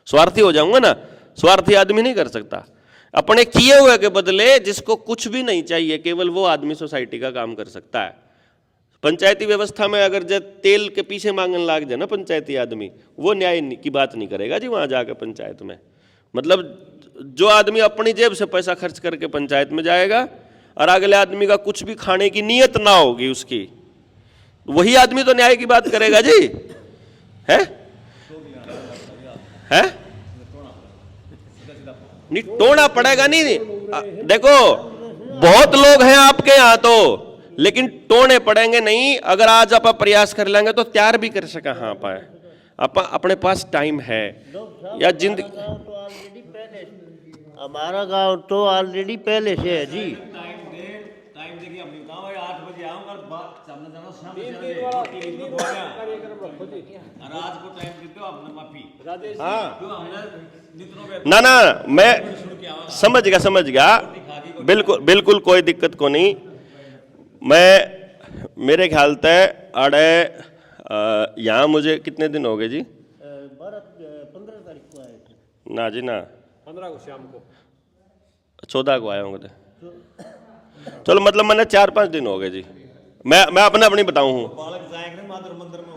स्वार्थी हो जाऊंगा ना। स्वार्थी आदमी नहीं कर सकता। अपने किए हुए के बदले जिसको कुछ भी नहीं चाहिए, केवल वो आदमी सोसाइटी का काम कर सकता है। पंचायती व्यवस्था में अगर जब तेल के पीछे मांगने लग जाए ना पंचायती आदमी, वो न्याय की बात नहीं करेगा जी वहां जाकर पंचायत में। मतलब जो आदमी अपनी जेब से पैसा खर्च करके पंचायत में जाएगा और अगले आदमी का कुछ भी खाने की नीयत ना होगी उसकी, वही आदमी तो न्याय की बात करेगा जी, है नहीं टोना पड़ेगा नहीं। देखो बहुत लोग हैं आपके यहाँ तो, लेकिन टोने पड़ेंगे नहीं। अगर आज आप प्रयास कर लेंगे तो तैयार भी कर सका हाँ पाए। अपने पास टाइम है या जिंदगी गाँव तो ऑलरेडी पहले, हमारा गांव तो ऑलरेडी पहले से है जी। टाइम देखिए अपनी गाँव है 8 बजे आऊँगा सामने जाना शाम रात को टाइम देते हो अपने माफी। हाँ ना ना मैं समझ गया बिल्कुल बिल्कुल कोई दिक्कत को नहीं। मैं मेरे ख्याल से अड़े यहाँ मुझे कितने दिन हो गए जी? 15 तारीख को आए थे। ना जी ना 15 को शाम को 14 को आया होंगे। चलो मतलब मैंने 4-5 दिन हो गए जी। मैं अपने बताऊँ हूँ। बालक जाएंगे माधुर मंदिर में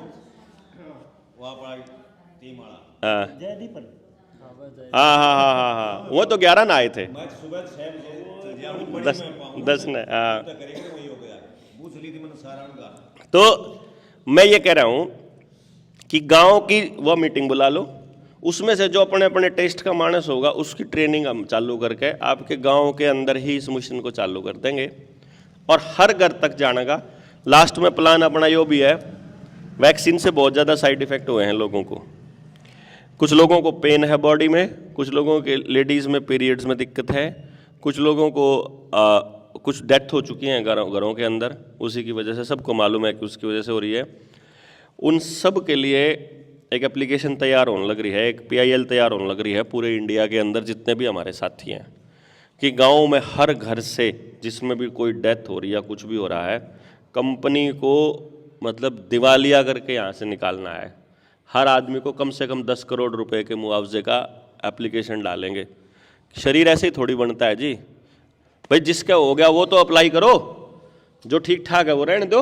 वहाँ पर टीम वाला हाँ जयदीप हाँ वो तो 11 ना आए थे। मैं सुबह 6 बजे 10 ने हाँ। करेंगे वही हो गया पूछ ली थी मैंने सारा उनका। तो मैं ये कह रहा हूँ कि गांव की वो मीटिंग बुला लो, उसमें से जो अपने अपने टेस्ट का मानस होगा उसकी ट्रेनिंग हम चालू करके आपके गांव के अंदर ही इस मिशन को चालू कर देंगे और हर घर तक जाने का। लास्ट में प्लान अपना यो भी है, वैक्सीन से बहुत ज़्यादा साइड इफ़ेक्ट हुए हैं लोगों को। कुछ लोगों को पेन है बॉडी में, कुछ लोगों के लेडीज़ में पीरियड्स में दिक्कत है, कुछ लोगों को कुछ डेथ हो चुकी हैं घरों के अंदर उसी की वजह से, सबको मालूम है कि उसकी वजह से हो रही है। उन सब के लिए एक एप्लीकेशन तैयार होने लग रही है, एक PIL तैयार होने लग रही है पूरे इंडिया के अंदर जितने भी हमारे साथी हैं, कि गांव में हर घर से जिसमें भी कोई डेथ हो रही है या कुछ भी हो रहा है, कंपनी को मतलब दिवालिया करके यहाँ से निकालना है। हर आदमी को कम से कम 10 करोड़ रुपए के मुआवजे का एप्लीकेशन डालेंगे। शरीर ऐसे ही थोड़ी बनता है जी भाई, जिसका हो गया वो तो अप्लाई करो, जो ठीक ठाक है वो रहने दो।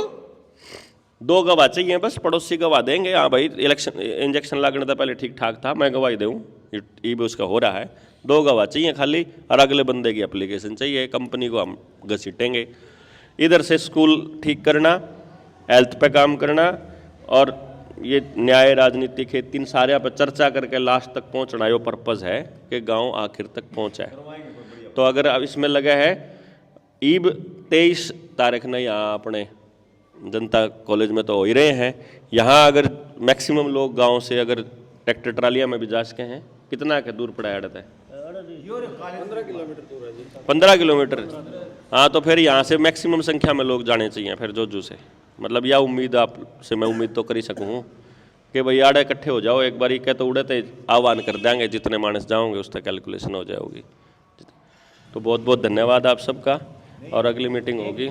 2 गवाह चाहिए बस, पड़ोसी गवाह देंगे हाँ भाई इलेक्शन इंजेक्शन लगने था पहले ठीक ठाक था, मैं गवाही दूँ ये भी उसका हो रहा है। 2 गवाह चाहिए खाली और अगले बंदे की एप्लीकेशन चाहिए। कंपनी को हम घसीटेंगे। इधर से स्कूल ठीक करना, हेल्थ पे काम करना और ये न्याय राजनीति खेती इन सारे पर चर्चा करके लास्ट तक पहुंचना यो पर्पज़ है कि गांव आखिर तक पहुंचे। तो अगर अब इसमें लगा है ईब 23 तारीख ने यहाँ अपने जनता कॉलेज में तो हो ही रहे हैं, यहाँ अगर मैक्सिमम लोग गांव से अगर ट्रैक्टर ट्रालियाँ में भी जा सके हैं, कितना के दूर पड़ा है? 15 किलोमीटर दूर है जी। 15 किलोमीटर। हाँ तो फिर यहाँ से मैक्सिमम संख्या में लोग जाने चाहिए फिर जोजू से। मतलब यह उम्मीद आपसे मैं उम्मीद तो कर ही सकूँ कि भाई आड़े इकट्ठे हो जाओ एक बार, कह तो उड़े आह्वान कर देंगे, जितने मानस जाओगे उसका कैलकुलेशन हो जाओगी। तो बहुत बहुत धन्यवाद आप सबका और अगली मीटिंग होगी।